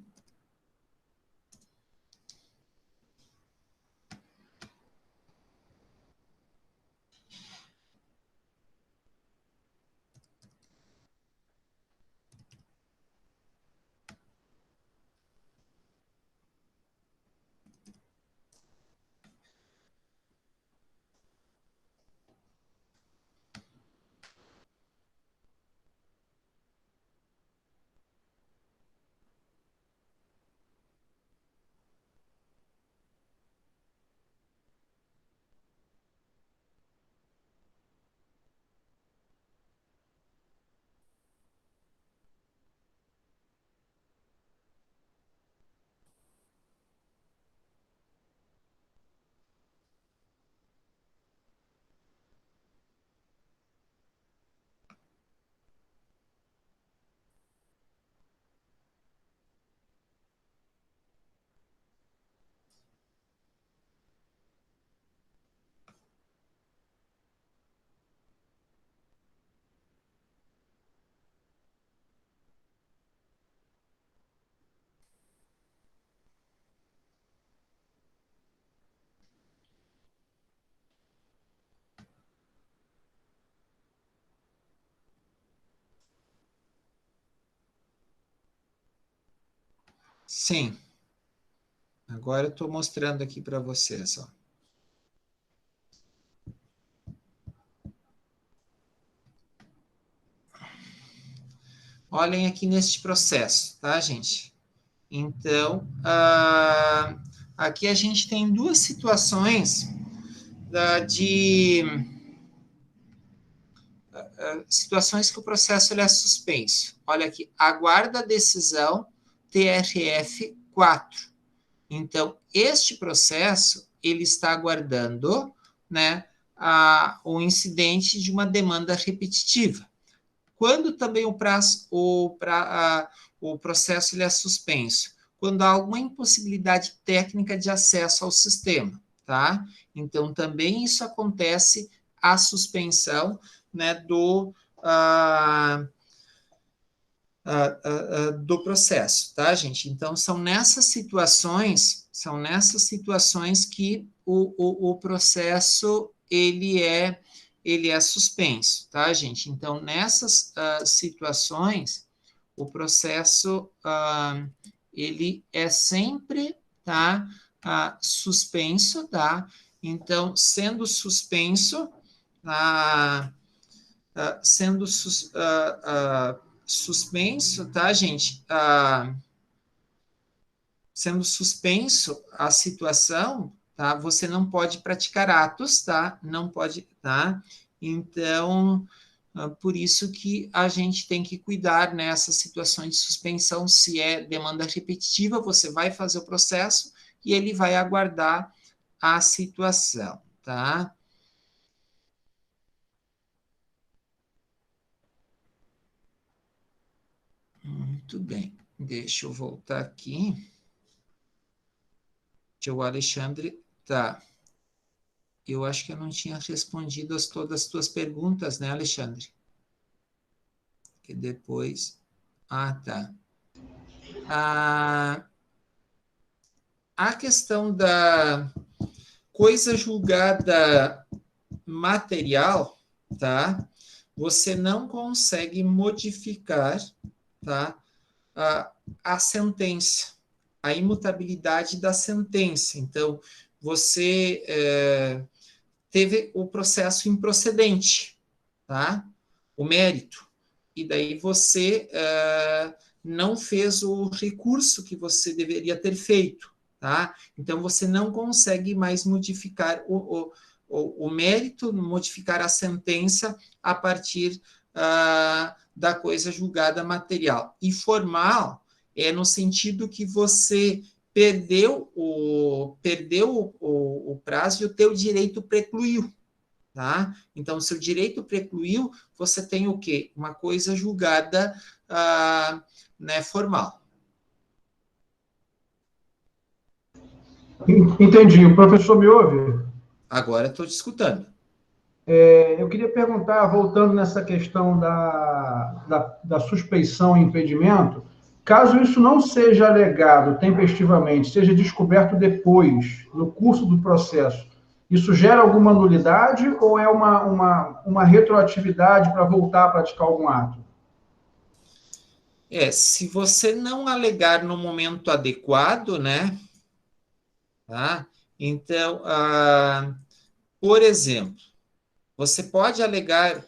Sim. Agora eu estou mostrando aqui para vocês, ó. Olhem aqui neste processo, tá, gente? Então, aqui a gente tem duas situações situações que o processo ele é suspenso. Olha aqui, aguarda a decisão TRF 4. Então, este processo, ele está aguardando, né, o incidente de uma demanda repetitiva. Quando também o processo ele é suspenso? Quando há alguma impossibilidade técnica de acesso ao sistema, tá? Então, também isso acontece a suspensão, né, do processo, tá, gente? Então, são nessas situações que o processo ele é suspenso, tá, gente? Então, nessas situações, o processo ele é sempre, tá, suspenso, tá? Então, sendo suspenso, suspenso, tá, gente? Sendo suspenso a situação, tá? Você não pode praticar atos, tá? Não pode, tá? Então, por isso que a gente tem que cuidar nessas situações de suspensão. Se é demanda repetitiva, você vai fazer o processo e ele vai aguardar a situação, tá? Muito bem. Deixa eu voltar aqui. O Alexandre, tá. Eu acho que eu não tinha respondido todas as tuas perguntas, né, Alexandre? Que depois... tá. A questão da coisa julgada material, tá? Você não consegue modificar, tá? A sentença, a imutabilidade da sentença. Então, você teve o processo improcedente, tá? O mérito. E daí você não fez o recurso que você deveria ter feito, tá? Então, você não consegue mais modificar o mérito, modificar a sentença a partir da coisa julgada material. E formal é no sentido que você perdeu o prazo e o teu direito precluiu, tá? Então, seu direito precluiu, você tem o quê? Uma coisa julgada né, formal.
Entendi. O professor me ouve?
Agora estou te escutando.
Eu queria perguntar, voltando nessa questão da suspeição e impedimento, caso isso não seja alegado tempestivamente, seja descoberto depois, no curso do processo, isso gera alguma nulidade ou é uma retroatividade para voltar a praticar algum ato?
Se você não alegar no momento adequado, né? Tá? Então, por exemplo, você pode alegar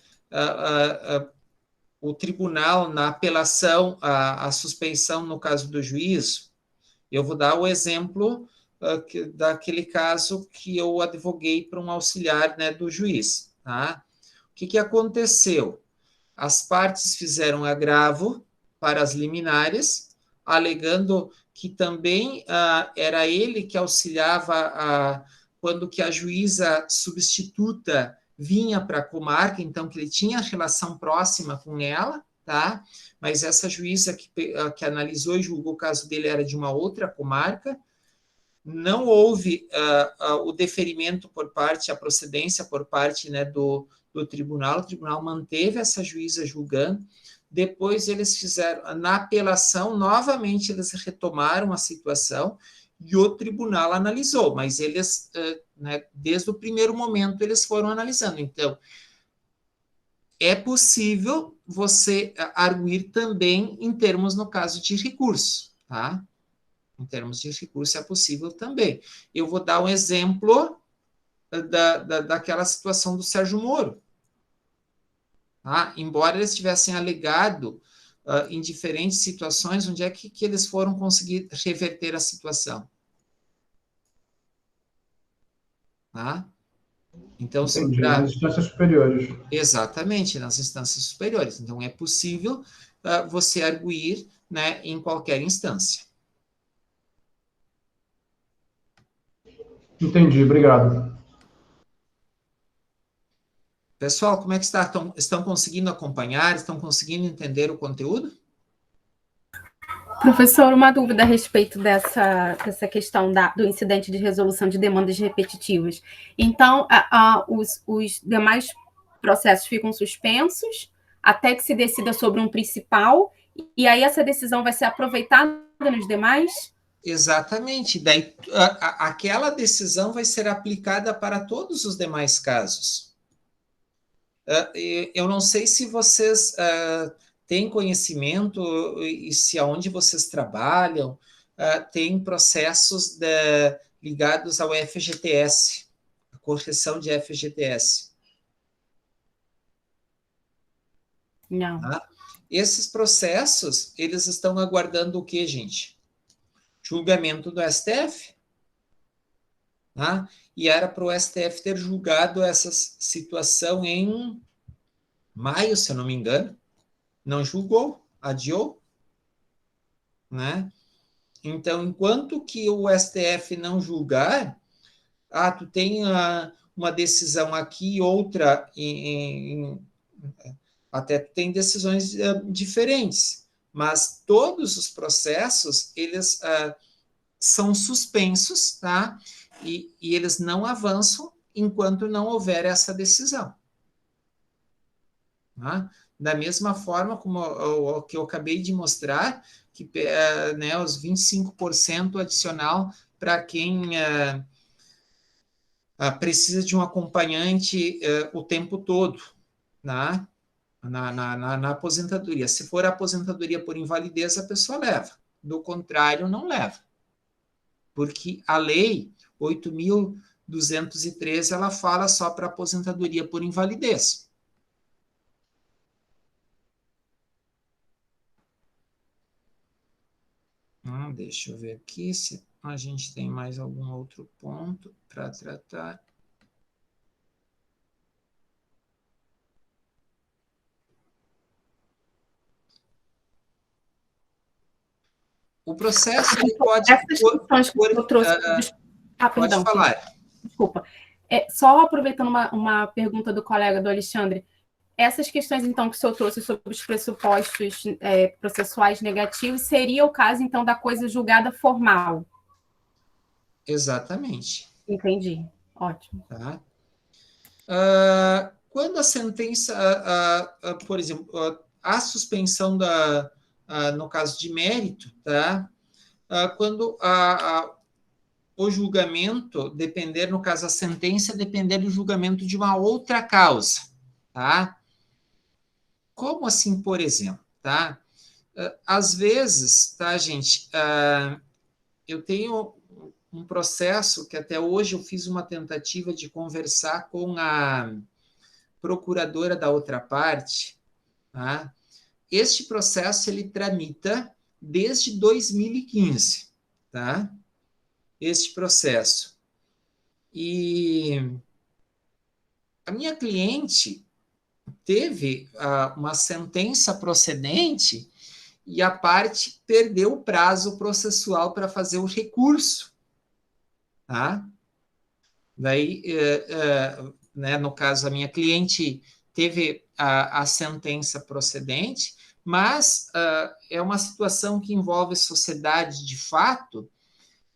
o tribunal na apelação à suspensão no caso do juízo. Eu vou dar o exemplo daquele caso que eu advoguei para um auxiliar, né, do juiz. Tá? O que aconteceu? As partes fizeram agravo para as liminares, alegando que também era ele que auxiliava quando que a juíza substituta vinha para a comarca, então que ele tinha relação próxima com ela, tá? Mas essa juíza que analisou e julgou o caso dele era de uma outra comarca. Não houve o deferimento por parte, a procedência por parte, né, do tribunal. O tribunal manteve essa juíza julgando. Depois eles fizeram, na apelação, novamente eles retomaram a situação e o tribunal analisou, mas eles, né, desde o primeiro momento, eles foram analisando. Então, é possível você arguir também em termos, no caso de recurso, tá? Em termos de recurso, é possível também. Eu vou dar um exemplo daquela situação do Sérgio Moro. Tá? Embora eles tivessem alegado em diferentes situações, onde é que eles foram conseguir reverter a situação? Tá? Então,
entendi, nas instâncias superiores.
Exatamente, nas instâncias superiores. Então, é possível você arguir, né, em qualquer instância.
Entendi, obrigado.
Pessoal, como é que está? Estão conseguindo acompanhar? Estão conseguindo entender o conteúdo?
Professor, uma dúvida a respeito dessa questão do incidente de resolução de demandas repetitivas. Então, os demais processos ficam suspensos até que se decida sobre um principal, e aí essa decisão vai ser aproveitada nos demais?
Exatamente. Daí, aquela decisão vai ser aplicada para todos os demais casos. Eu não sei se vocês têm conhecimento e se aonde vocês trabalham tem processos ligados ao FGTS, a correção de FGTS.
Não.
Tá? Esses processos, eles estão aguardando o quê, gente? Julgamento do STF. Tá? E era para o STF ter julgado essa situação em maio, se eu não me engano. Não julgou, adiou. Né? Então, enquanto que o STF não julgar, tu tem uma decisão aqui, outra até tem decisões diferentes, mas todos os processos, eles são suspensos, tá? E eles não avançam enquanto não houver essa decisão. Tá? Da mesma forma como o que eu acabei de mostrar, que né, os 25% adicional para quem precisa de um acompanhante o tempo todo, né? Na aposentadoria. Se for aposentadoria por invalidez, a pessoa leva. Do contrário, não leva. Porque a lei 8.213, ela fala só para aposentadoria por invalidez. Deixa eu ver aqui se a gente tem mais algum outro ponto para tratar. O processo ele pode...
Essas questões que eu trouxe...
pode falar.
Desculpa. Só aproveitando uma pergunta do colega, do Alexandre, essas questões, então, que o senhor trouxe sobre os pressupostos processuais negativos, seria o caso, então, da coisa julgada formal?
Exatamente.
Entendi. Ótimo.
Tá? Quando a sentença, por exemplo, a suspensão no caso de mérito, tá? Quando o julgamento depender, no caso, a sentença depender do julgamento de uma outra causa, tá? Como assim, por exemplo, tá? Às vezes, tá, gente, eu tenho um processo que até hoje eu fiz uma tentativa de conversar com a procuradora da outra parte, tá? Este processo, ele tramita desde 2015, tá? Este processo. E a minha cliente teve uma sentença procedente e a parte perdeu o prazo processual para fazer o recurso. Tá? Daí, né, no caso, a minha cliente teve a sentença procedente, mas é uma situação que envolve sociedade de fato,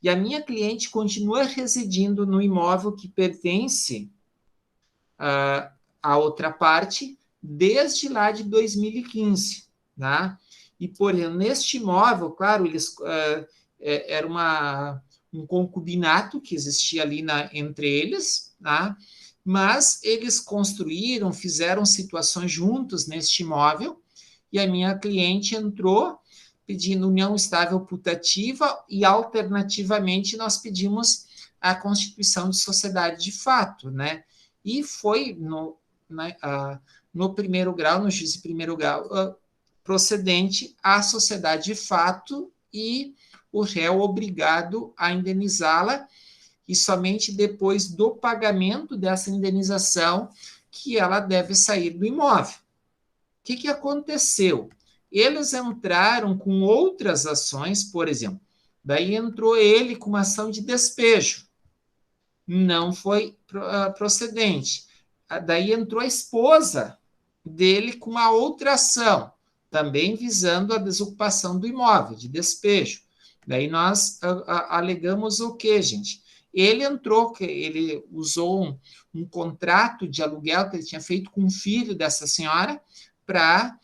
e a minha cliente continua residindo no imóvel que pertence à outra parte desde lá de 2015, tá? E, por exemplo, neste imóvel, claro, eles era um concubinato que existia ali entre eles, tá? Mas eles construíram, fizeram situações juntos neste imóvel, e a minha cliente entrou pedindo união estável putativa e, alternativamente, nós pedimos a constituição de sociedade de fato, né? E foi no primeiro grau, no juízo de primeiro grau, procedente à sociedade de fato e o réu obrigado a indenizá-la, e somente depois do pagamento dessa indenização que ela deve sair do imóvel. O que aconteceu? Eles entraram com outras ações, por exemplo, daí entrou ele com uma ação de despejo, não foi procedente. Daí entrou a esposa dele com uma outra ação, também visando a desocupação do imóvel, de despejo. Daí nós alegamos o quê, gente? Ele usou um contrato de aluguel que ele tinha feito com o filho dessa senhora para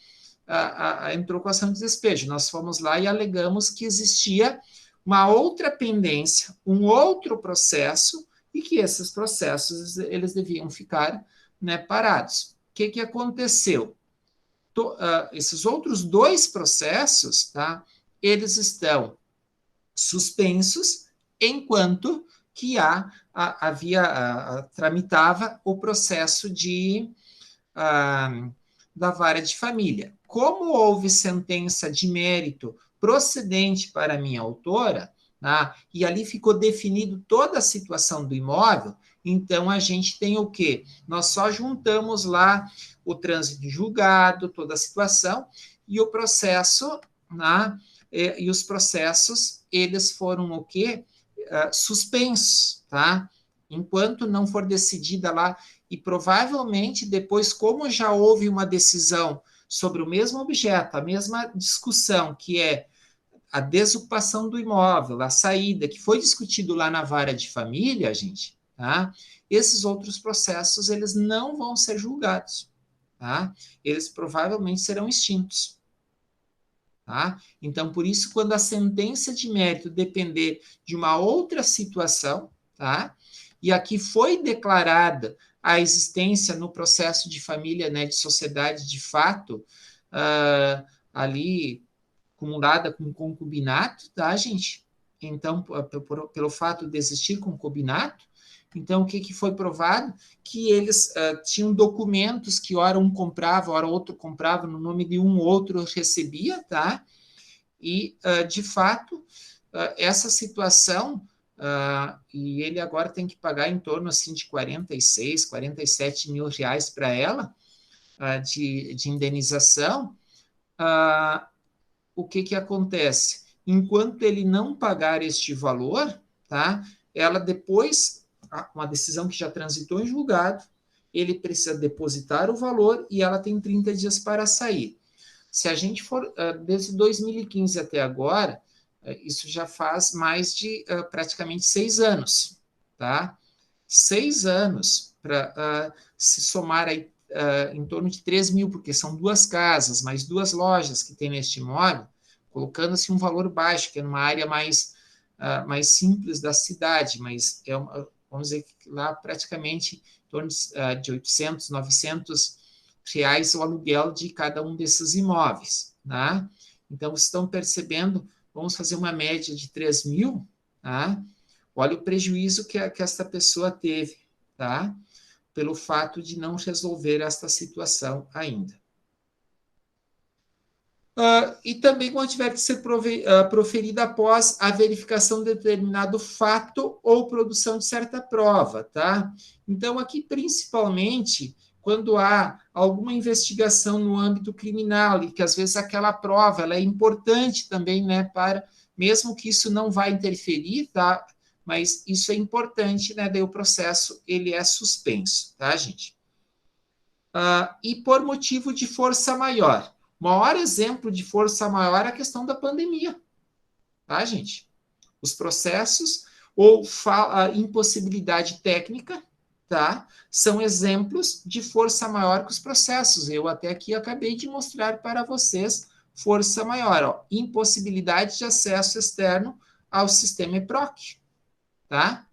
entrou com ação de despejo. Nós fomos lá e alegamos que existia uma outra pendência, um outro processo, e que esses processos eles deviam ficar, né, parados. O que aconteceu? Esses outros dois processos, tá, eles estão suspensos, enquanto que tramitava o processo da vara de família. Como houve sentença de mérito procedente para a minha autora, tá, e ali ficou definido toda a situação do imóvel, então a gente tem o quê? Nós só juntamos lá o trânsito julgado, toda a situação, e o processo, né, e os processos, eles foram o quê? Suspensos, tá? Enquanto não for decidida lá, e provavelmente depois, como já houve uma decisão sobre o mesmo objeto, a mesma discussão, que é a desocupação do imóvel, a saída, que foi discutido lá na vara de família, gente, tá? Esses outros processos, eles não vão ser julgados, tá? Eles provavelmente serão extintos. Tá? Então, por isso, quando a sentença de mérito depender de uma outra situação, tá? E aqui foi declarada a existência no processo de família, né, de sociedade de fato, ali acumulada com concubinato, tá, gente? Então, pelo fato de existir concubinato, então, o que foi provado? Que eles tinham documentos que ora um comprava, ora outro comprava, no nome de um, outro recebia, tá? E, de fato, essa situação, e ele agora tem que pagar em torno, assim, de 46, 47 mil reais para ela, de indenização. O que acontece? Enquanto ele não pagar este valor, tá? Ela depois, uma decisão que já transitou em julgado, ele precisa depositar o valor e ela tem 30 dias para sair. Se a gente for, desde 2015 até agora, isso já faz mais de praticamente 6 anos, tá? 6 anos para se somar aí, em torno de 3 mil, porque são 2 casas, mais 2 lojas que tem neste imóvel, colocando-se um valor baixo, que é numa área mais simples da cidade, mas vamos dizer que lá praticamente em torno de 800, 900 reais o aluguel de cada um desses imóveis, tá? Então, vocês estão percebendo, vamos fazer uma média de 3 mil, tá? Olha o prejuízo que esta pessoa teve, tá? Pelo fato de não resolver esta situação ainda. E também quando tiver que ser proferida após a verificação de determinado fato ou produção de certa prova, tá? Então, aqui, principalmente, quando há alguma investigação no âmbito criminal, e que às vezes aquela prova ela é importante também, né, mesmo que isso não vá interferir, tá? Mas isso é importante, né? Daí o processo ele é suspenso, tá, gente? E por motivo de força maior. O maior exemplo de força maior é a questão da pandemia, tá, gente? Os processos ou impossibilidade técnica, tá? São exemplos de força maior que os processos. Eu até aqui acabei de mostrar para vocês força maior, ó, impossibilidade de acesso externo ao sistema EPROC, tá?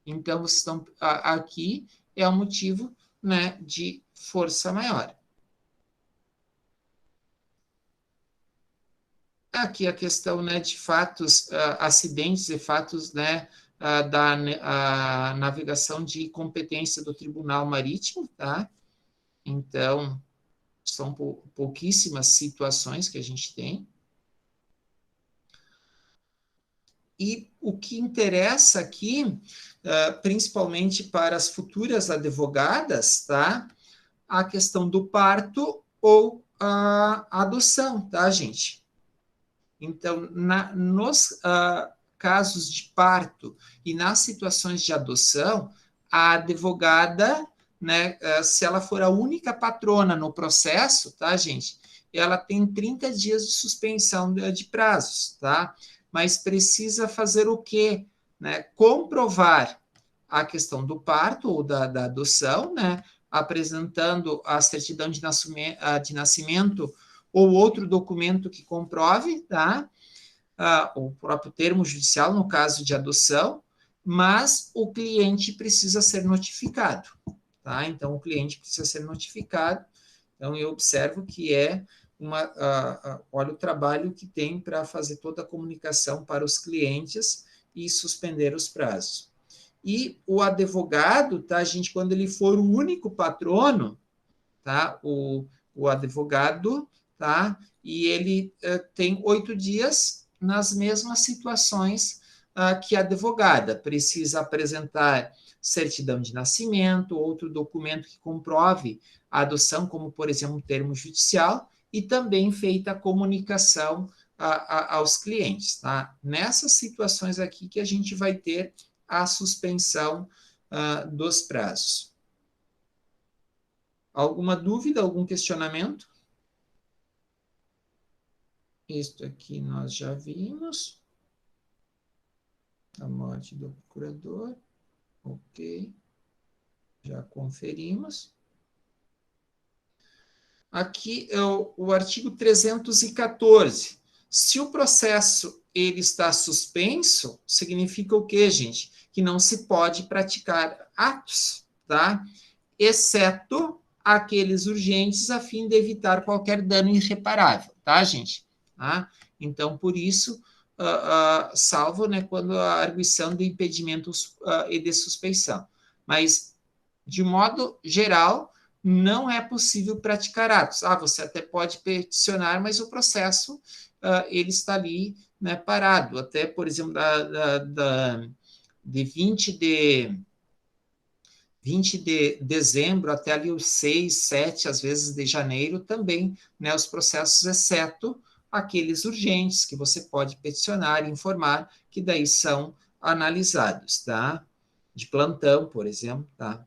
Então, vocês estão aqui é o motivo, né, de força maior. Aqui a questão, né, de fatos, acidentes e fatos, né, da navegação de competência do Tribunal Marítimo, tá? Então, são pouquíssimas situações que a gente tem. E o que interessa aqui, principalmente para as futuras advogadas, tá? A questão do parto ou a adoção, tá, gente? Então, nos casos de parto e nas situações de adoção, a advogada, né, se ela for a única patrona no processo, tá, gente? Ela tem 30 dias de suspensão de prazos, tá? Mas precisa fazer o quê? Né? Comprovar a questão do parto ou da adoção, né? Apresentando a certidão de nascimento ou outro documento que comprove, tá? O próprio termo judicial, no caso de adoção, mas o cliente precisa ser notificado, tá? Então, o cliente precisa ser notificado. Então, eu observo que olha o trabalho que tem para fazer toda a comunicação para os clientes e suspender os prazos. E o advogado, tá, gente, quando ele for o único patrono, tá, o advogado, tá, e ele tem 8 dias nas mesmas situações que a advogada. Precisa apresentar certidão de nascimento, outro documento que comprove a adoção, como, por exemplo, um termo judicial, e também feita a comunicação aos clientes, tá? Nessas situações aqui que a gente vai ter a suspensão dos prazos. Alguma dúvida, algum questionamento? Isto aqui nós já vimos. A morte do procurador. Ok. Já conferimos. Aqui é o artigo 314. Se o processo ele está suspenso, significa o quê, gente? Que não se pode praticar atos, tá? Exceto aqueles urgentes a fim de evitar qualquer dano irreparável, tá, gente? Tá? Então, por isso, salvo, né, quando a arguição de impedimento e de suspeição. Mas, de modo geral, não é possível praticar atos. Você até pode peticionar, mas o processo ele está ali, né, parado. Até, por exemplo, de 20 de dezembro até ali os 6, 7, às vezes de janeiro, também, né, os processos, exceto aqueles urgentes que você pode peticionar e informar, que daí são analisados, tá? De plantão, por exemplo, tá?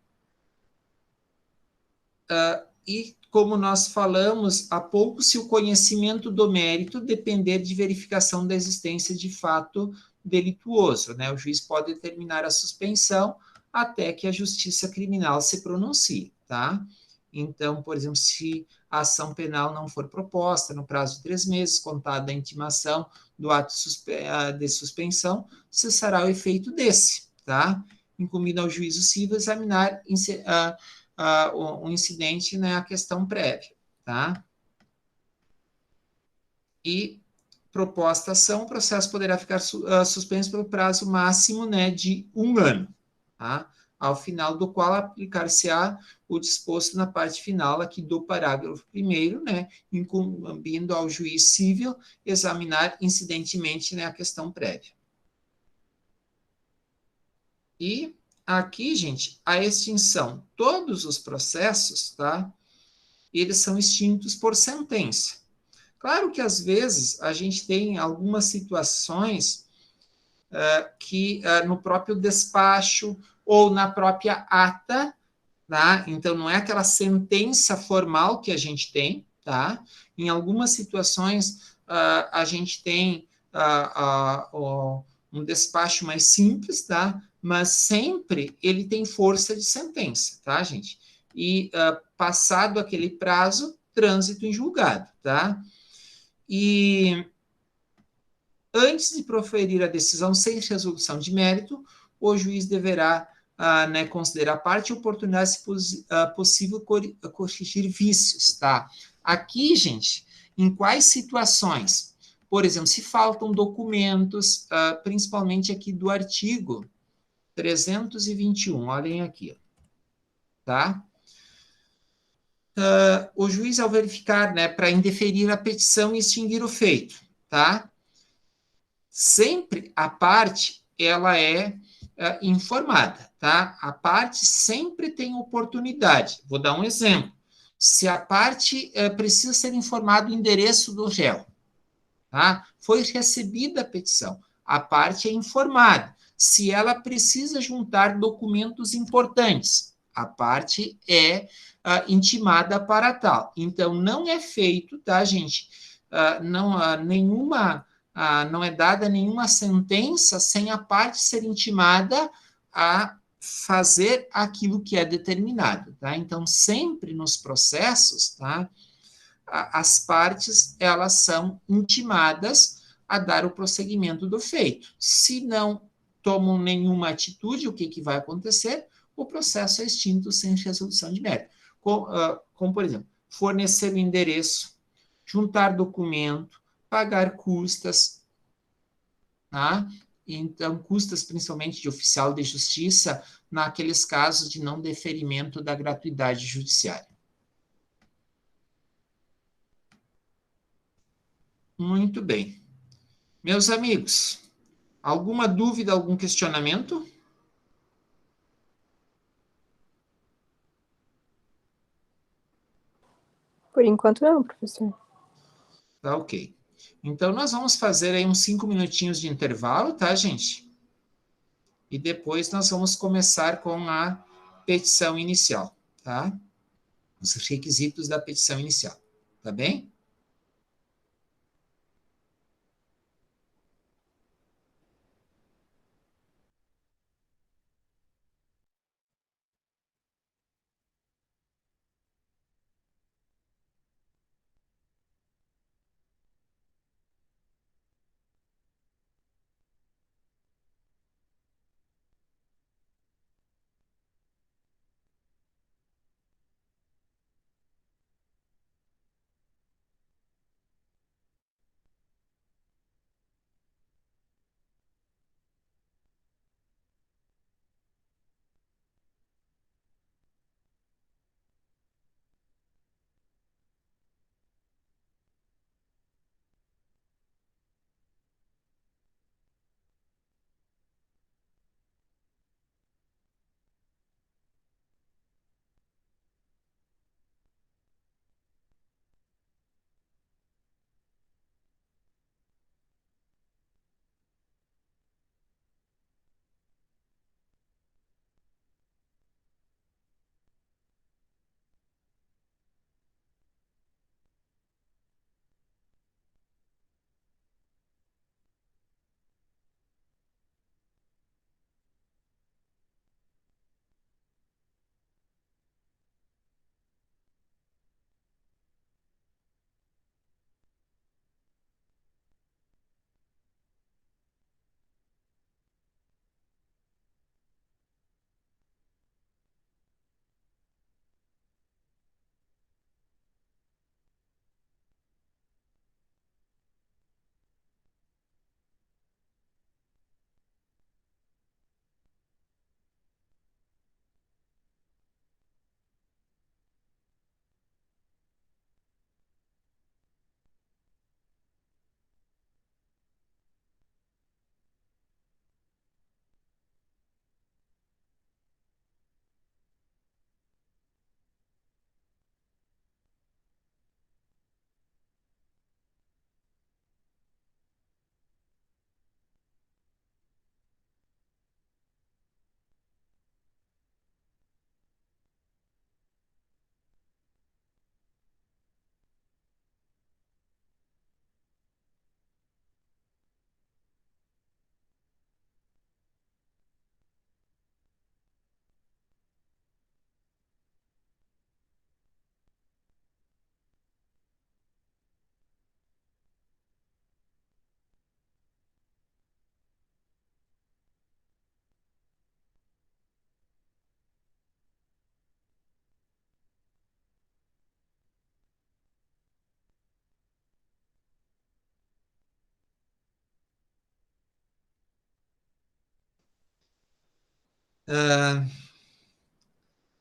E, como nós falamos há pouco, se o conhecimento do mérito depender de verificação da existência de fato delituoso, né? O juiz pode determinar a suspensão até que a justiça criminal se pronuncie, tá? Então, por exemplo, se a ação penal não for proposta no prazo de 3 meses, contada a intimação do ato de suspensão, cessará o efeito desse, tá? Incumbindo ao juízo civil examinar um incidente, né, a questão prévia, tá? E proposta ação, o processo poderá ficar suspenso pelo prazo máximo, né, de 1 ano, tá? Ao final do qual aplicar-se-á o disposto na parte final aqui do parágrafo 1º, né, incumbindo ao juiz civil examinar incidentemente, né, a questão prévia. E aqui, gente, a extinção, todos os processos, tá, eles são extintos por sentença. Claro que, às vezes, a gente tem algumas situações que no próprio despacho ou na própria ata, tá? Então, não é aquela sentença formal que a gente tem, tá? Em algumas situações, a gente tem um despacho mais simples, tá? Mas sempre ele tem força de sentença, tá, gente? E passado aquele prazo, trânsito em julgado, tá? E antes de proferir a decisão sem resolução de mérito, o juiz deverá né, considerar parte e oportunidade, se possível, corrigir vícios, tá? Aqui, gente, em quais situações? Por exemplo, se faltam documentos, principalmente aqui do artigo 321, olhem aqui, tá? O juiz, ao verificar, né, para indeferir a petição e extinguir o feito, tá? Sempre a parte, ela é informada, tá? A parte sempre tem oportunidade. Vou dar um exemplo. Se a parte precisa ser informado o endereço do réu, tá? Foi recebida a petição, a parte é informada. Se ela precisa juntar documentos importantes, a parte é intimada para tal. Então, não é feito, tá, gente? Não é dada nenhuma sentença sem a parte ser intimada a fazer aquilo que é determinado, tá? Então, sempre nos processos, tá? As partes, elas são intimadas a dar o prosseguimento do feito. Se não tomam nenhuma atitude, o que vai acontecer? O processo é extinto sem resolução de mérito. Como, por exemplo, fornecer o endereço, juntar documento, pagar custas, tá? Então, custas principalmente de oficial de justiça, naqueles casos de não deferimento da gratuidade judiciária. Muito bem. Meus amigos, alguma dúvida, algum questionamento?
Por enquanto não, professor.
Tá ok. Então, nós vamos fazer aí uns 5 minutinhos de intervalo, tá, gente? E depois nós vamos começar com a petição inicial, tá? Os requisitos da petição inicial, tá bem?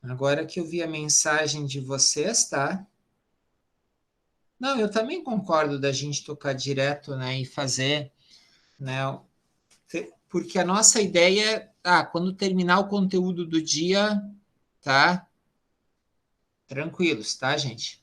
Agora que eu vi a mensagem de vocês, tá? Não, eu também concordo da gente tocar direto, né, e fazer, né, porque a nossa ideia é, quando terminar o conteúdo do dia, tá? Tranquilos, tá, gente?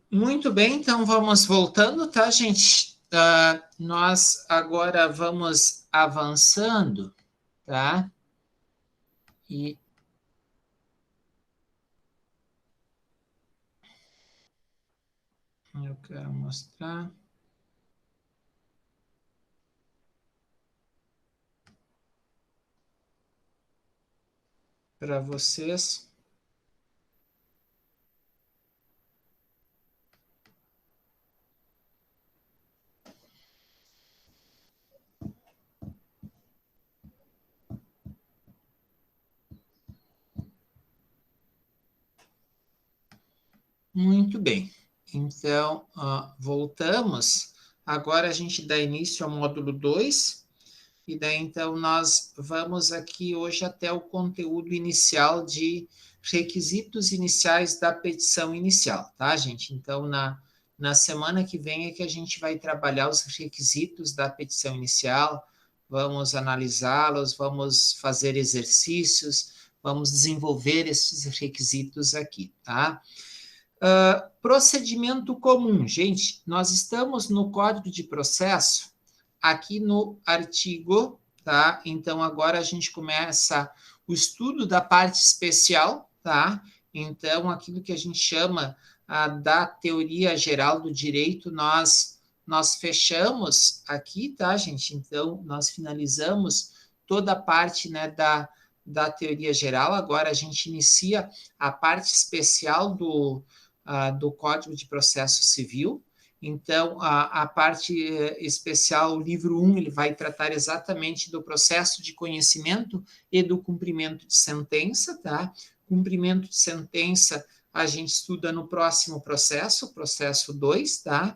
Muito bem, então vamos voltando, tá, gente? Nós agora vamos avançando, tá? E eu quero mostrar para vocês. Muito bem. Então, voltamos. Agora a gente dá início ao módulo 2. E daí, então, nós vamos aqui hoje até o conteúdo inicial de requisitos iniciais da petição inicial, tá, gente? Então, na semana que vem é que a gente vai trabalhar os requisitos da petição inicial, vamos analisá-los, vamos fazer exercícios, vamos desenvolver esses requisitos aqui, tá? Procedimento comum. Gente, nós estamos no Código de Processo, aqui no artigo, tá? Então, agora a gente começa o estudo da parte especial, tá? Então, aquilo que a gente chama da teoria geral do direito, nós fechamos aqui, tá, gente? Então, nós finalizamos toda a parte, né, da teoria geral. Agora a gente inicia a parte especial do Código de Processo Civil. Então, a parte especial, o livro 1, ele vai tratar exatamente do processo de conhecimento e do cumprimento de sentença, tá? Cumprimento de sentença a gente estuda no próximo processo, processo 2, tá?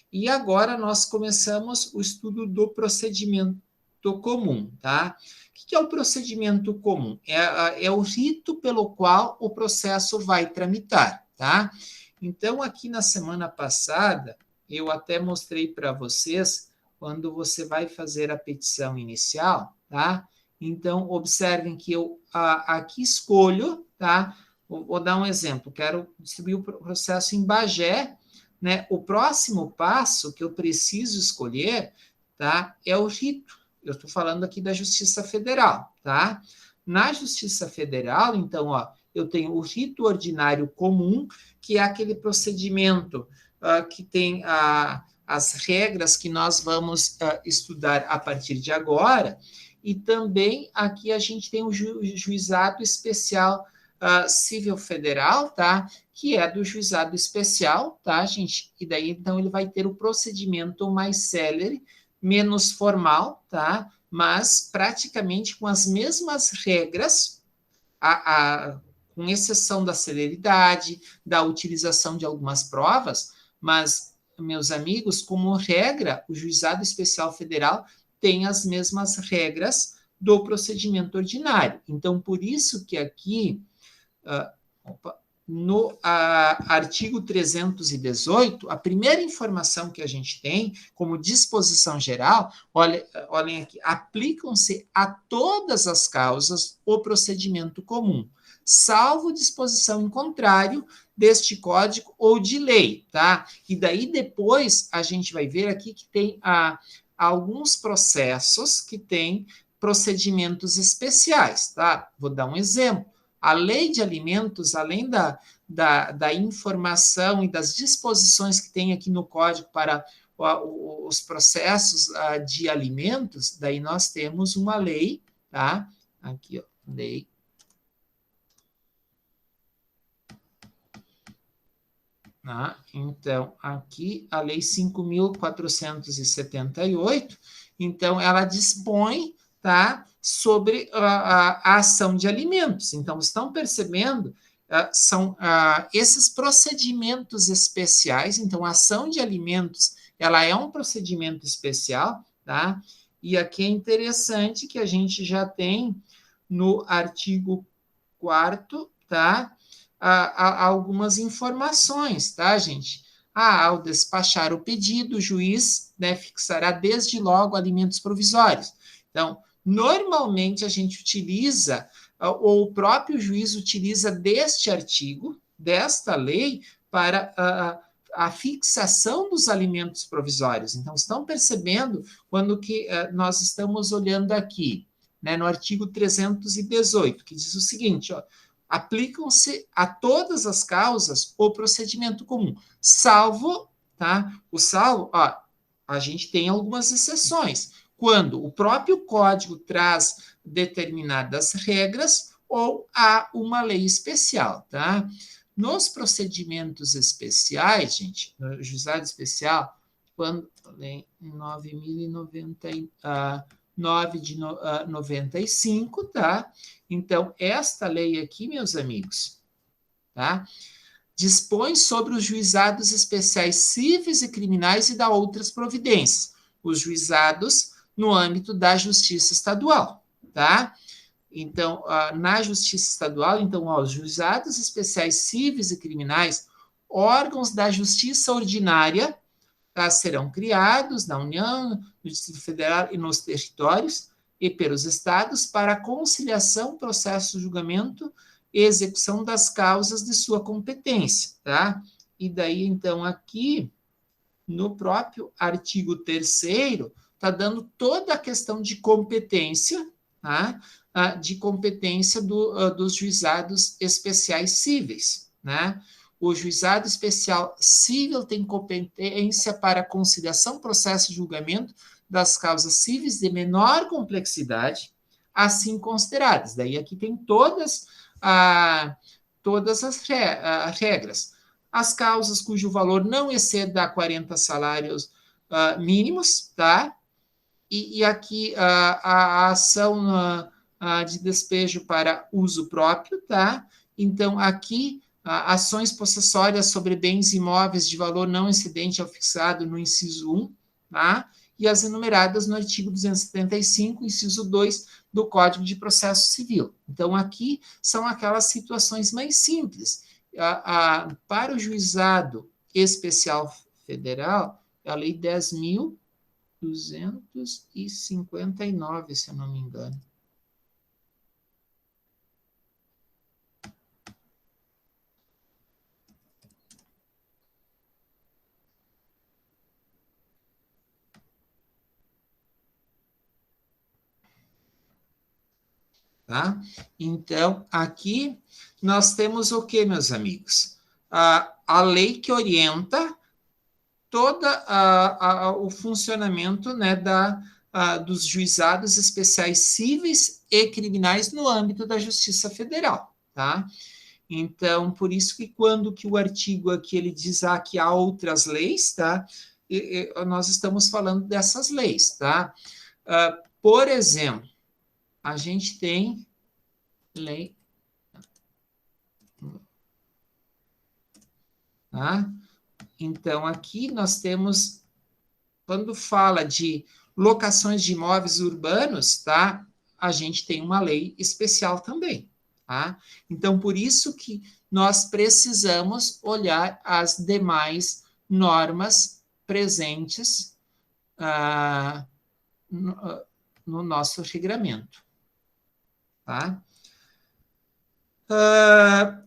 E agora nós começamos o estudo do procedimento comum, tá? O que é o procedimento comum? É o rito pelo qual o processo vai tramitar, tá? Então, aqui na semana passada, eu até mostrei para vocês quando você vai fazer a petição inicial, tá? Então, observem que eu aqui escolho, tá? Vou dar um exemplo, quero distribuir o processo em Bagé, né? O próximo passo que eu preciso escolher, tá? É o rito. Eu estou falando aqui da Justiça Federal, tá? Na Justiça Federal, então, eu tenho o rito ordinário comum, que é aquele procedimento que tem as regras que nós vamos estudar a partir de agora, e também aqui a gente tem o juizado especial civil federal, tá? Que é do juizado especial, tá, gente? E daí, então, ele vai ter o procedimento mais célere, menos formal, tá? Mas praticamente com as mesmas regras, com exceção da celeridade, da utilização de algumas provas, mas, meus amigos, como regra, o Juizado Especial Federal tem as mesmas regras do procedimento ordinário. Então, por isso que aqui no artigo 318, a primeira informação que a gente tem, como disposição geral, olhem aqui, aplicam-se a todas as causas o procedimento comum, salvo disposição em contrário deste código ou de lei, tá? E daí depois a gente vai ver aqui que tem alguns processos que têm procedimentos especiais, tá? Vou dar um exemplo. A lei de alimentos, além da informação e das disposições que tem aqui no código para os processos de alimentos, daí nós temos uma lei, tá? Aqui, ó, lei. Então, aqui a lei 5.478, então ela dispõe, tá, sobre a ação de alimentos. Então, estão percebendo, são esses procedimentos especiais. Então, a ação de alimentos, ela é um procedimento especial, tá? E aqui é interessante que a gente já tem no artigo 4º, tá, algumas informações, tá, gente? Ao despachar o pedido, o juiz, né, fixará desde logo alimentos provisórios. Então, normalmente a gente utiliza, ou o próprio juiz utiliza deste artigo, desta lei, para a fixação dos alimentos provisórios. Então, estão percebendo quando que nós estamos olhando aqui, né, no artigo 318, que diz o seguinte, ó, aplicam-se a todas as causas o procedimento comum, salvo, tá? O salvo, ó, a gente tem algumas exceções, quando o próprio código traz determinadas regras ou há uma lei especial, tá? Nos procedimentos especiais, gente, no juizado especial, quando lei 9.099 de 95, tá? Então, esta lei aqui, meus amigos, tá? Dispõe sobre os juizados especiais cíveis e criminais e dá outras providências. Os juizados no âmbito da justiça estadual, tá? Então, na justiça estadual, então, os juizados especiais cíveis e criminais, órgãos da justiça ordinária, tá, serão criados na União, no Distrito Federal e nos territórios e pelos estados para conciliação, processo, julgamento e execução das causas de sua competência, tá? E daí, então, aqui, no próprio artigo 3º, está dando toda a questão de competência, tá? De competência dos juizados especiais cíveis, né? O juizado especial civil tem competência para conciliação, processo e julgamento das causas cíveis de menor complexidade, assim consideradas. Daí aqui tem todas as regras. As causas cujo valor não exceda 40 salários mínimos, tá? E aqui a ação de despejo para uso próprio, tá? Então, aqui, ações possessórias sobre bens imóveis de valor não excedente ao fixado no inciso 1, tá? E as enumeradas no artigo 275, inciso 2, do Código de Processo Civil. Então, aqui são aquelas situações mais simples. Para o juizado especial federal, a Lei 10.259, se eu não me engano. Tá? Então, aqui nós temos o que, meus amigos? A lei que orienta todo o funcionamento, né, dos juizados especiais cíveis e criminais no âmbito da Justiça Federal, tá? Então, por isso que quando que o artigo aqui ele diz que há outras leis, tá? Nós estamos falando dessas leis, tá? Por exemplo, a gente tem lei, tá? Então, aqui nós temos, quando fala de locações de imóveis urbanos, tá? A gente tem uma lei especial também, tá? Então, por isso que nós precisamos olhar as demais normas presentes no nosso regramento, tá?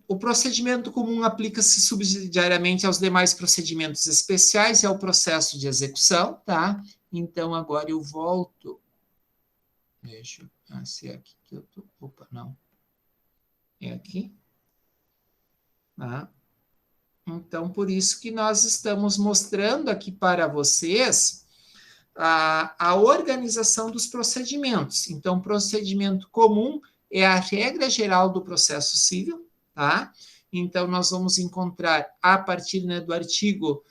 O procedimento comum aplica-se subsidiariamente aos demais procedimentos especiais e ao processo de execução, tá? Então, agora eu volto. Deixa eu ser aqui que eu tô. Opa, não. É aqui. Tá? Então, por isso que nós estamos mostrando aqui para vocês a organização dos procedimentos. Então, procedimento comum é a regra geral do processo civil, tá? Então, nós vamos encontrar, a partir, né, do artigo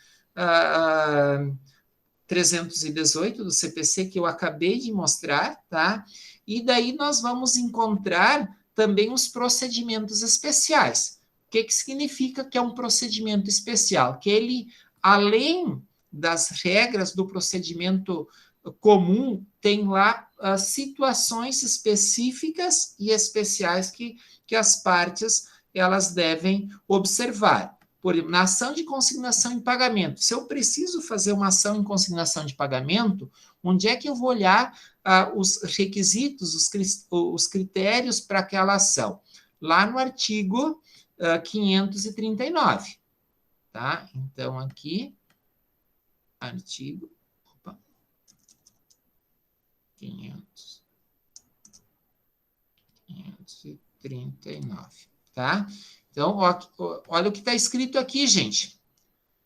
318 do CPC, que eu acabei de mostrar, tá? E daí nós vamos encontrar também os procedimentos especiais. O que significa que é um procedimento especial? Que ele, além das regras do procedimento comum, tem lá situações específicas e especiais que as partes elas devem observar. Por exemplo, na ação de consignação em pagamento, se eu preciso fazer uma ação em consignação de pagamento, onde é que eu vou olhar os requisitos, os critérios para aquela ação? Lá no artigo 539, tá? Então, aqui, artigo 539, tá? Então, olha o que está escrito aqui, gente.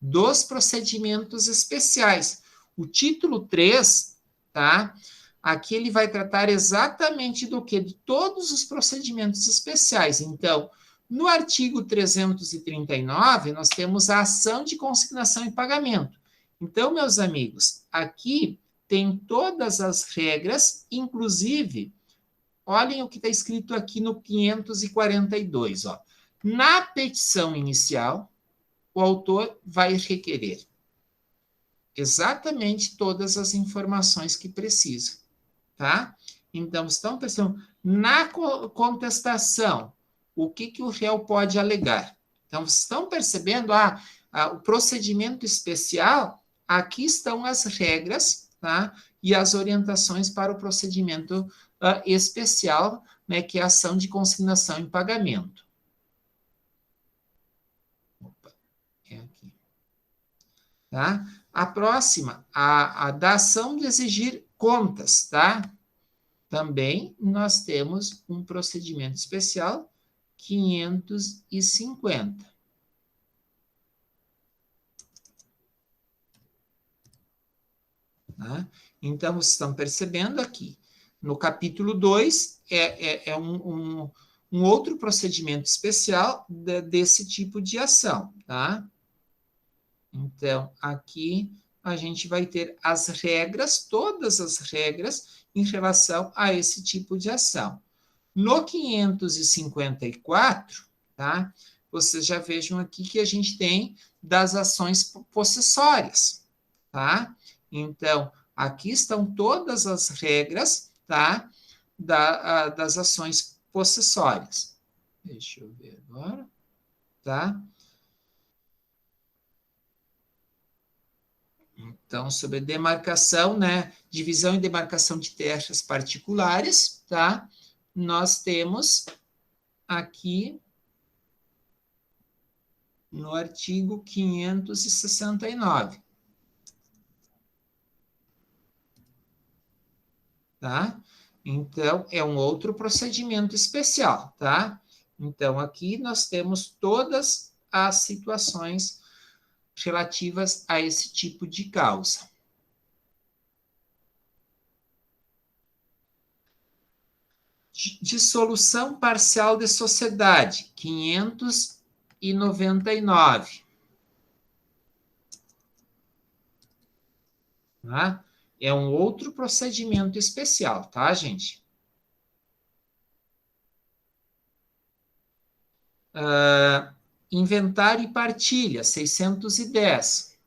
Dos procedimentos especiais. O título 3, tá? Aqui ele vai tratar exatamente do quê? De todos os procedimentos especiais. Então, no artigo 339, nós temos a ação de consignação e pagamento. Então, meus amigos, aqui tem todas as regras, inclusive, olhem o que está escrito aqui no 542, ó. Na petição inicial, o autor vai requerer exatamente todas as informações que precisa, tá? Então, estão pensando, na contestação, o que o réu pode alegar? Então, vocês estão percebendo, o procedimento especial, aqui estão as regras, tá? E as orientações para o procedimento especial, né, que é a ação de consignação em pagamento. É aqui. Tá? A próxima, a da ação de exigir contas, tá? Também nós temos um procedimento especial 550. Tá? Então, vocês estão percebendo aqui, no capítulo 2, é um outro procedimento especial desse tipo de ação, tá? Então, aqui a gente vai ter as regras, todas as regras em relação a esse tipo de ação. No 554, tá? Vocês já vejam aqui que a gente tem das ações possessórias, tá? Então, aqui estão todas as regras, tá? Das ações possessórias. Deixa eu ver agora, tá? Então, sobre demarcação, né? Divisão e demarcação de terras particulares, tá? Nós temos aqui no artigo 569. Tá? Então, é um outro procedimento especial, tá? Então, aqui nós temos todas as situações relativas a esse tipo de causa. Dissolução parcial de sociedade, 599. Tá? É um outro procedimento especial, tá, gente? Inventário e partilha, 610.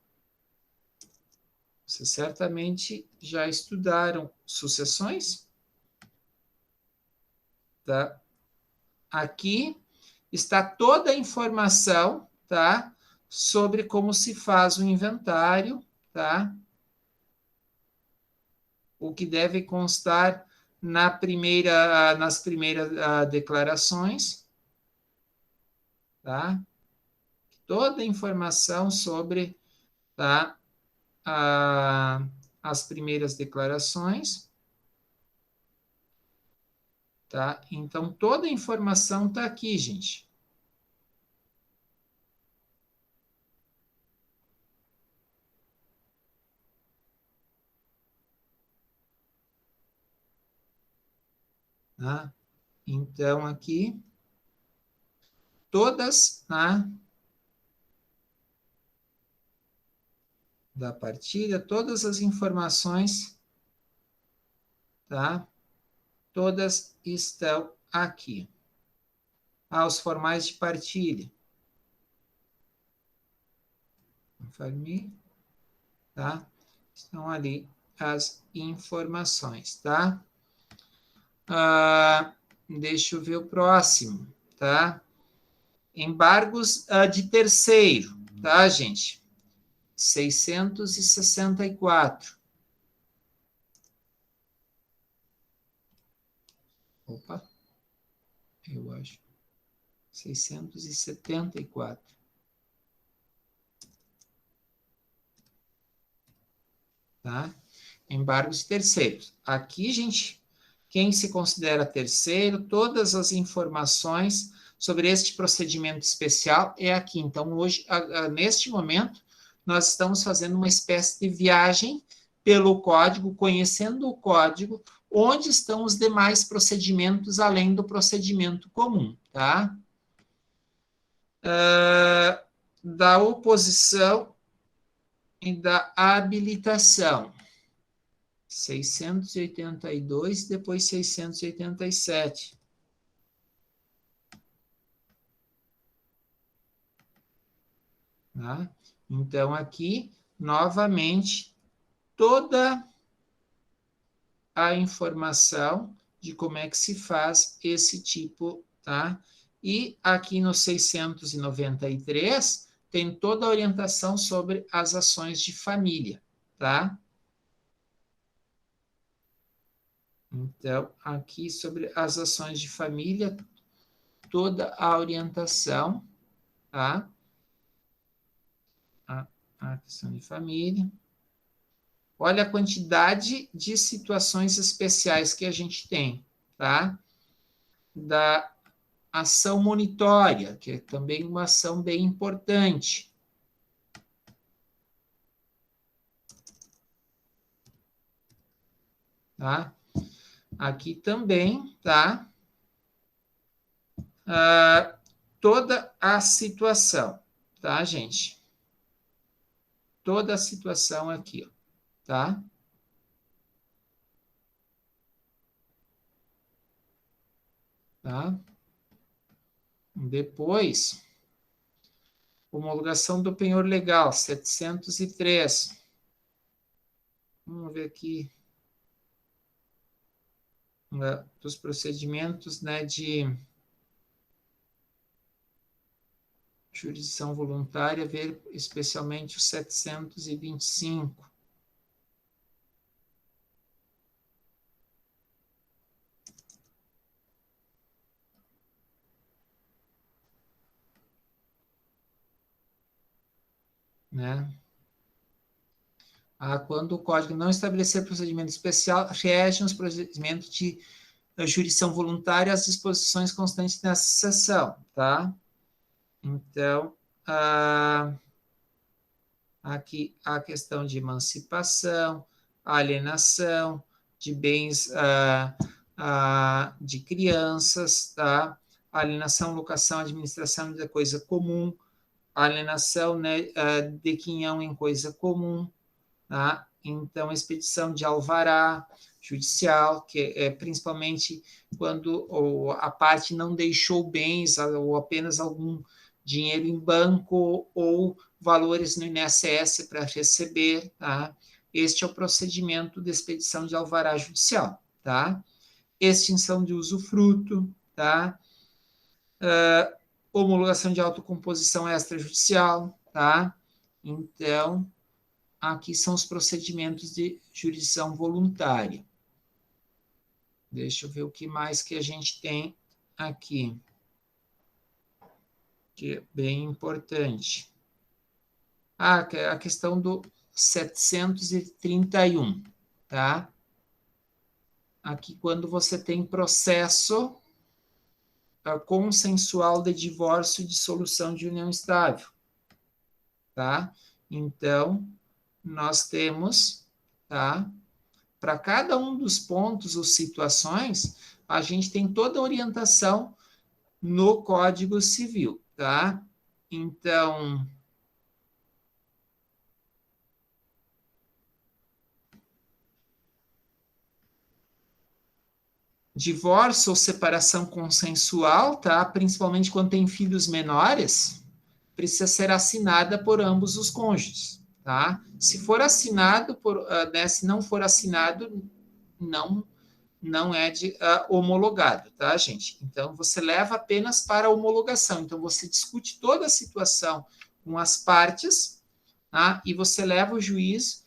Vocês certamente já estudaram sucessões? Tá? aqui está toda a informação, tá? Sobre como se faz o inventário, tá? O que deve constar nas primeiras declarações, tá? Toda a informação sobre, tá? As primeiras declarações, tá? Então, toda a informação está aqui, gente. Tá? Então, aqui, todas, tá? Da partilha, todas as informações, tá? Todas estão aqui. Os formais de partilha. Conforme, tá? Estão ali as informações, tá? Deixa eu ver o próximo, tá? Embargos de terceiro, tá, gente? 664. Opa, eu acho. 674. Tá? Embargos de terceiros. Aqui, gente, quem se considera terceiro, todas as informações sobre este procedimento especial é aqui. Então, hoje, neste momento, nós estamos fazendo uma espécie de viagem pelo código, conhecendo o código, onde estão os demais procedimentos, além do procedimento comum, tá? Da oposição e da habilitação. 682, depois 687. Tá? Então, aqui, novamente, toda a informação de como é que se faz esse tipo, tá? E aqui no 693, tem toda a orientação sobre as ações de família, tá? Então, aqui sobre as ações de família, toda a orientação, tá? A questão de família. Olha a quantidade de situações especiais que a gente tem, tá? Da ação monitória, que é também uma ação bem importante. Tá? Aqui também, tá? Toda a situação, tá, gente? Toda a situação aqui, ó, tá? Tá? Depois, homologação do penhor legal, 703. Vamos ver aqui. Dos procedimentos, né, de jurisdição voluntária, ver especialmente o 725. Né? Quando o código não estabelecer procedimento especial, regem os procedimentos de jurisdição voluntária às disposições constantes nessa seção, tá? Então, aqui a questão de emancipação, alienação de bens de crianças, tá? Alienação, locação, administração de coisa comum, alienação, né, de quinhão em coisa comum, tá? Então, expedição de alvará judicial, que é principalmente quando a parte não deixou bens ou apenas algum dinheiro em banco ou valores no INSS para receber, tá? Este é o procedimento de expedição de alvará judicial, tá? Extinção de usufruto, tá? Homologação de autocomposição extrajudicial, tá? Então, aqui são os procedimentos de jurisdição voluntária. Deixa eu ver o que mais que a gente tem aqui, que é bem importante. A questão do 731, tá? Aqui, quando você tem processo consensual de divórcio e dissolução de união estável, tá? Então, nós temos, tá? Para cada um dos pontos ou situações, a gente tem toda a orientação no Código Civil, tá? Então, divórcio ou separação consensual, tá? Principalmente quando tem filhos menores, precisa ser assinada por ambos os cônjuges, tá? Se for assinado né, se não for assinado, não é homologado, tá, gente? Então, você leva apenas para a homologação. Então, você discute toda a situação com as partes, tá? E você leva o juiz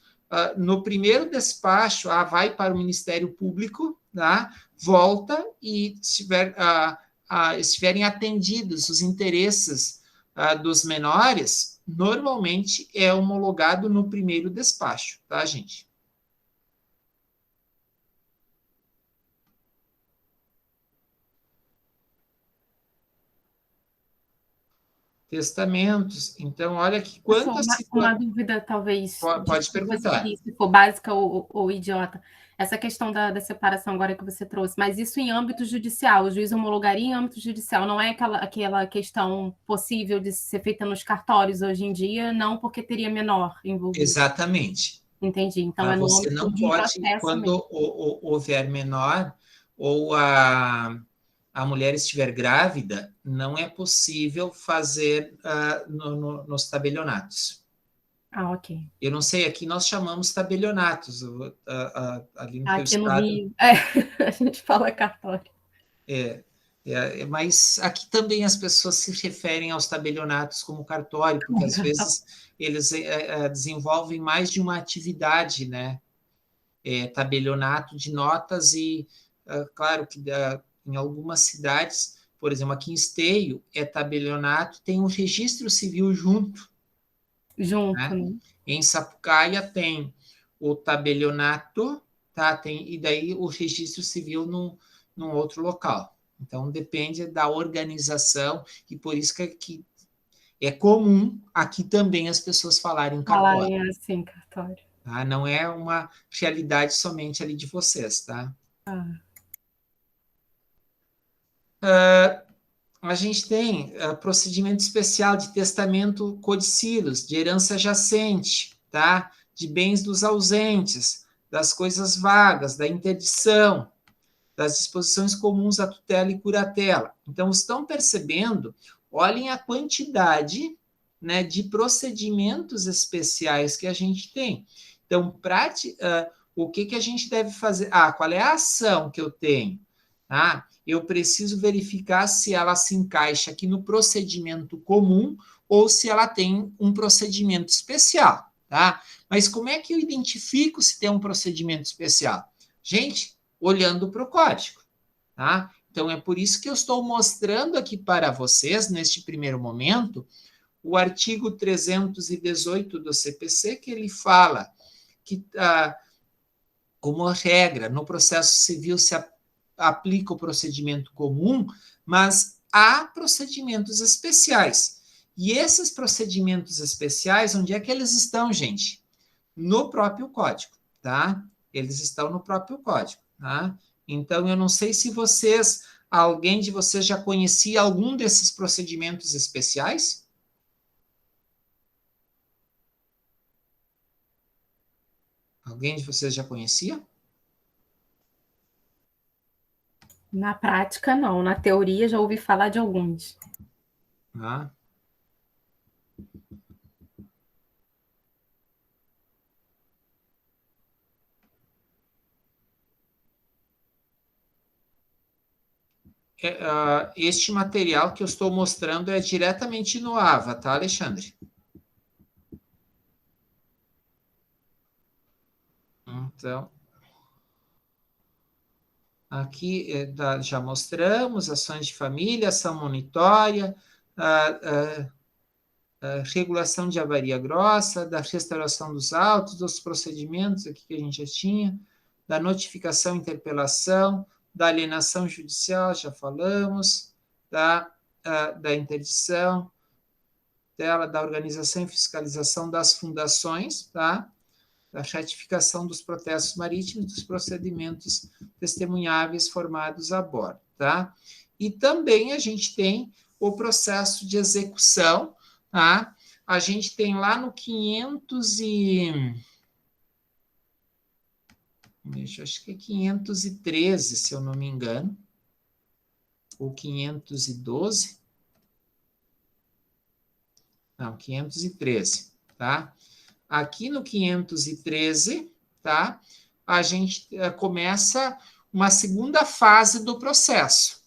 no primeiro despacho, vai para o Ministério Público, tá? Volta e estiverem atendidos os interesses dos menores, normalmente é homologado no primeiro despacho, tá, gente? Testamentos. Então, olha que quantas
uma dúvida, talvez.
Pode perguntar.
Se for básica ou idiota. Essa questão da separação agora que você trouxe, mas isso em âmbito judicial, o juiz homologaria em âmbito judicial, não é aquela questão possível de ser feita nos cartórios hoje em dia, não porque teria menor envolvido.
Exatamente.
Entendi. Então, é no
você não pode, quando houver menor, ou a mulher estiver grávida, não é possível fazer nos tabelionatos.
Ok.
Eu não sei, aqui nós chamamos tabelionatos. Ali no
aqui no
estado,
Rio, a gente fala cartório.
Mas aqui também as pessoas se referem aos tabelionatos como cartório, porque às vezes eles desenvolvem mais de uma atividade, né? Tabelionato de notas e, claro que em algumas cidades, por exemplo, aqui em Esteio, tabelionato, tem um registro civil junto.
Né?
Em Sapucaia tem o tabelionato, tá? E daí o registro civil num outro local. Então, depende da organização, e por isso que é comum aqui também as pessoas falarem cartório.
Falarem assim, cartório.
Tá? Não é uma realidade somente ali de vocês, tá? A gente tem procedimento especial de testamento codicílios, de herança jacente, tá? De bens dos ausentes, das coisas vagas, da interdição, das disposições comuns à tutela e curatela. Então, estão percebendo? Olhem a quantidade, né, de procedimentos especiais que a gente tem. Então, o que a gente deve fazer? Qual é a ação que eu tenho? Eu preciso verificar se ela se encaixa aqui no procedimento comum ou se ela tem um procedimento especial, tá? Mas como é que eu identifico se tem um procedimento especial? Gente, olhando para o código, tá? Então, é por isso que eu estou mostrando aqui para vocês, neste primeiro momento, o artigo 318 do CPC, que ele fala que, como regra, no processo civil se aplica o procedimento comum, mas há procedimentos especiais. E esses procedimentos especiais, onde é que eles estão, gente? No próprio código, tá? Eles estão no próprio código, tá? Então, eu não sei se alguém de vocês já conhecia algum desses procedimentos especiais? Alguém de vocês já conhecia?
Na prática, não. Na teoria, já ouvi falar de alguns.
este material que eu estou mostrando é diretamente no AVA, tá, Alexandre? Então, aqui já mostramos ações de família, ação monitória, regulação de avaria grossa, da restauração dos autos, dos procedimentos aqui que a gente já tinha, da notificação e interpelação, da alienação judicial, já falamos, da interdição dela, da organização e fiscalização das fundações, tá? Da ratificação dos protestos marítimos, dos procedimentos testemunháveis formados a bordo, tá? E também a gente tem o processo de execução, tá? A gente tem lá no 513, se eu não me engano, ou 512. Não, 513, tá? Aqui no 513, tá? A gente começa uma segunda fase do processo.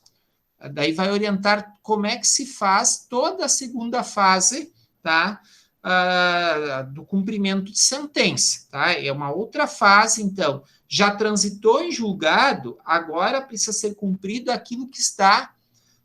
Daí vai orientar como é que se faz toda a segunda fase, tá? Do cumprimento de sentença, tá? É uma outra fase, então. Já transitou em julgado, agora precisa ser cumprido aquilo que está,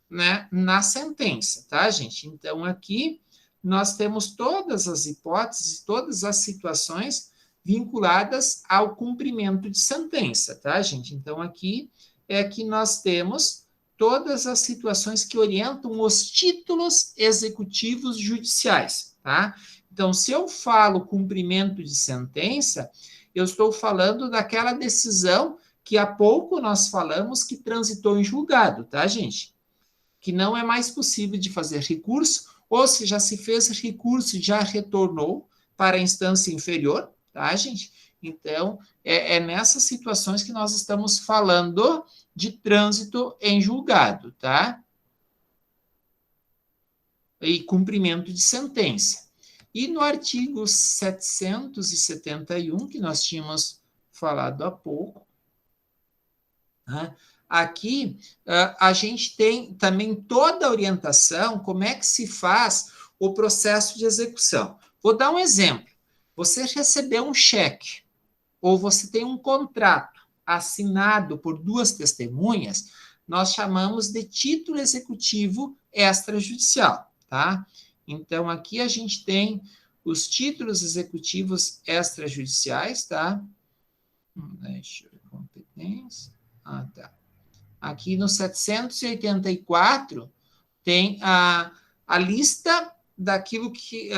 né, na sentença, tá, gente? Então, aqui nós temos todas as hipóteses, todas as situações vinculadas ao cumprimento de sentença, tá, gente? Então, aqui é que nós temos todas as situações que orientam os títulos executivos judiciais, tá? Então, se eu falo cumprimento de sentença, eu estou falando daquela decisão que há pouco nós falamos que transitou em julgado, tá, gente? Que não é mais possível de fazer recurso, ou se já se fez recurso e já retornou para a instância inferior, tá, gente? Então, é nessas situações que nós estamos falando de trânsito em julgado, tá? E cumprimento de sentença. E no artigo 771, que nós tínhamos falado há pouco, né? Aqui, a gente tem também toda a orientação, como é que se faz o processo de execução. Vou dar um exemplo. Você recebeu um cheque, ou você tem um contrato assinado por duas testemunhas, nós chamamos de título executivo extrajudicial, tá? Então, aqui a gente tem os títulos executivos extrajudiciais, tá? Deixa eu ver, competência. Tá. Aqui no 784 tem a lista daquilo que,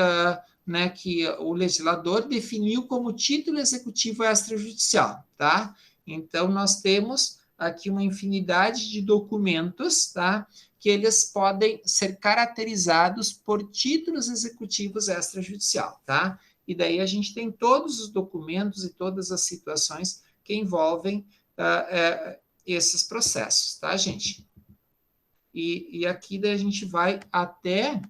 né, que o legislador definiu como título executivo extrajudicial, tá? Então, nós temos aqui uma infinidade de documentos, tá? Que eles podem ser caracterizados por títulos executivos extrajudicial, tá? E daí a gente tem todos os documentos e todas as situações que envolvem esses processos, tá, gente? E aqui daí a gente vai até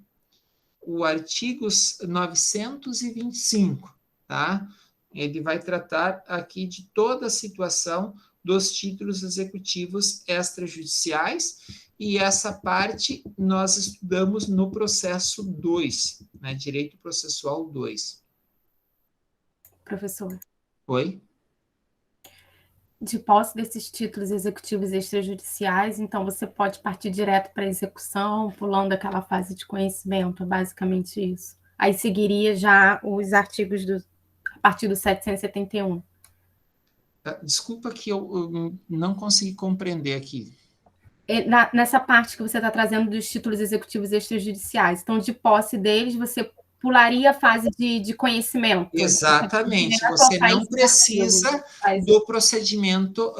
o artigo 925, tá? Ele vai tratar aqui de toda a situação dos títulos executivos extrajudiciais, e essa parte nós estudamos no processo 2, né? Direito processual 2.
Professor.
Oi?
De posse desses títulos executivos extrajudiciais, então você pode partir direto para a execução, pulando aquela fase de conhecimento, basicamente isso. Aí seguiria já os artigos a partir do 771.
Desculpa que eu não consegui compreender aqui.
Nessa parte que você está trazendo dos títulos executivos extrajudiciais, então, de posse deles, você pularia a fase de conhecimento.
Exatamente, você não precisa do procedimento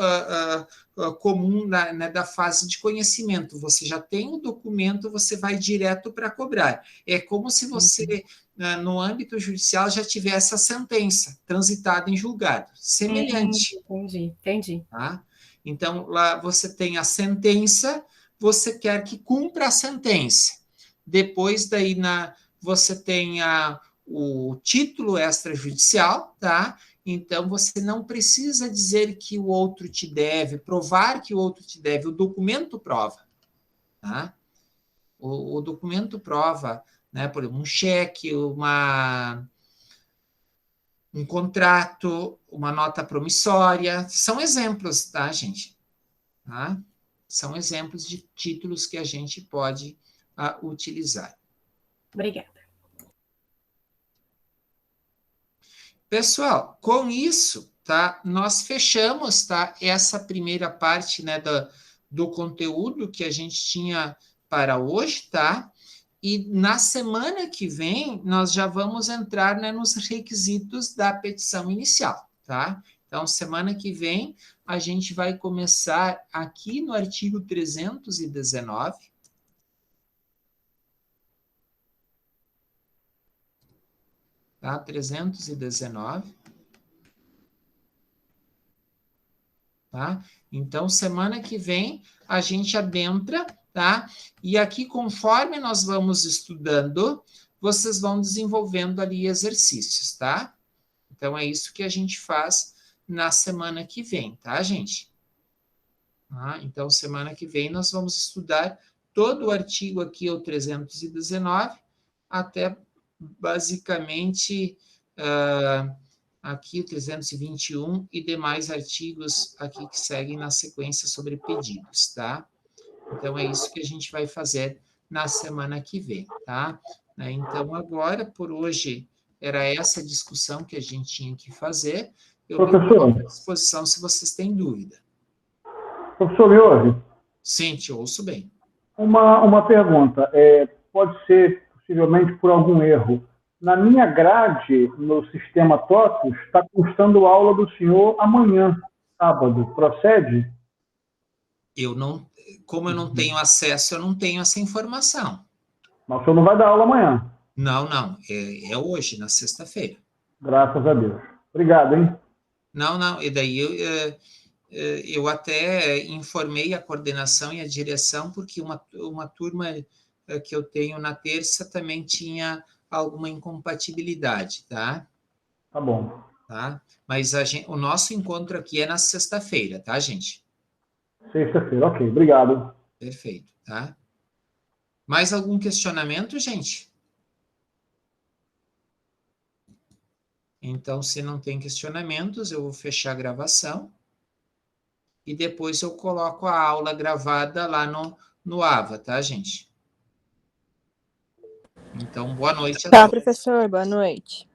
comum da fase de conhecimento, você já tem o documento, você vai direto para cobrar. É como se você, no âmbito judicial, já tivesse a sentença transitada em julgado, semelhante.
Entendi.
Tá? Então, lá você tem a sentença, você quer que cumpra a sentença. Depois, daí, você tem o título extrajudicial, tá? Então, você não precisa dizer que o outro te deve, provar que o outro te deve, o documento prova, tá? O documento prova, né, por exemplo, um cheque, um contrato, uma nota promissória, são exemplos, tá, gente? Tá? São exemplos de títulos que a gente pode utilizar.
Obrigada.
Pessoal, com isso, tá, nós fechamos, tá, essa primeira parte, né, do conteúdo que a gente tinha para hoje, tá? E na semana que vem, nós já vamos entrar, né, nos requisitos da petição inicial, tá? Então, semana que vem, a gente vai começar aqui no artigo 319. Tá? 319. Tá? Então, semana que vem, a gente adentra, tá? E aqui, conforme nós vamos estudando, vocês vão desenvolvendo ali exercícios, tá? Então, é isso que a gente faz na semana que vem, tá, gente? Tá? Então, semana que vem, nós vamos estudar todo o artigo aqui, o 319, até basicamente aqui o 321 e demais artigos aqui que seguem na sequência sobre pedidos, tá? Então, é isso que a gente vai fazer na semana que vem, tá? Então, agora, por hoje, era essa discussão que a gente tinha que fazer. Eu me coloco à disposição se vocês têm dúvida.
Professor, me ouve?
Sim, te ouço bem.
Uma pergunta. Pode ser, possivelmente, por algum erro. Na minha grade, no sistema TOTUS, está constando aula do senhor amanhã, sábado. Procede?
Como eu não tenho acesso, eu não tenho essa informação.
Mas o senhor não vai dar aula amanhã?
Não. É hoje, na sexta-feira.
Graças a Deus. Obrigado, hein?
Não. E daí eu até informei a coordenação e a direção, porque uma turma que eu tenho na terça também tinha alguma incompatibilidade, tá?
Tá bom.
Tá? Mas o nosso encontro aqui é na sexta-feira, tá, gente?
Sexta-feira, ok. Obrigado.
Perfeito, tá? Mais algum questionamento, gente? Então, se não tem questionamentos, eu vou fechar a gravação e depois eu coloco a aula gravada lá no AVA, tá, gente? Então, boa noite a todos.
Tá, professor, boa noite.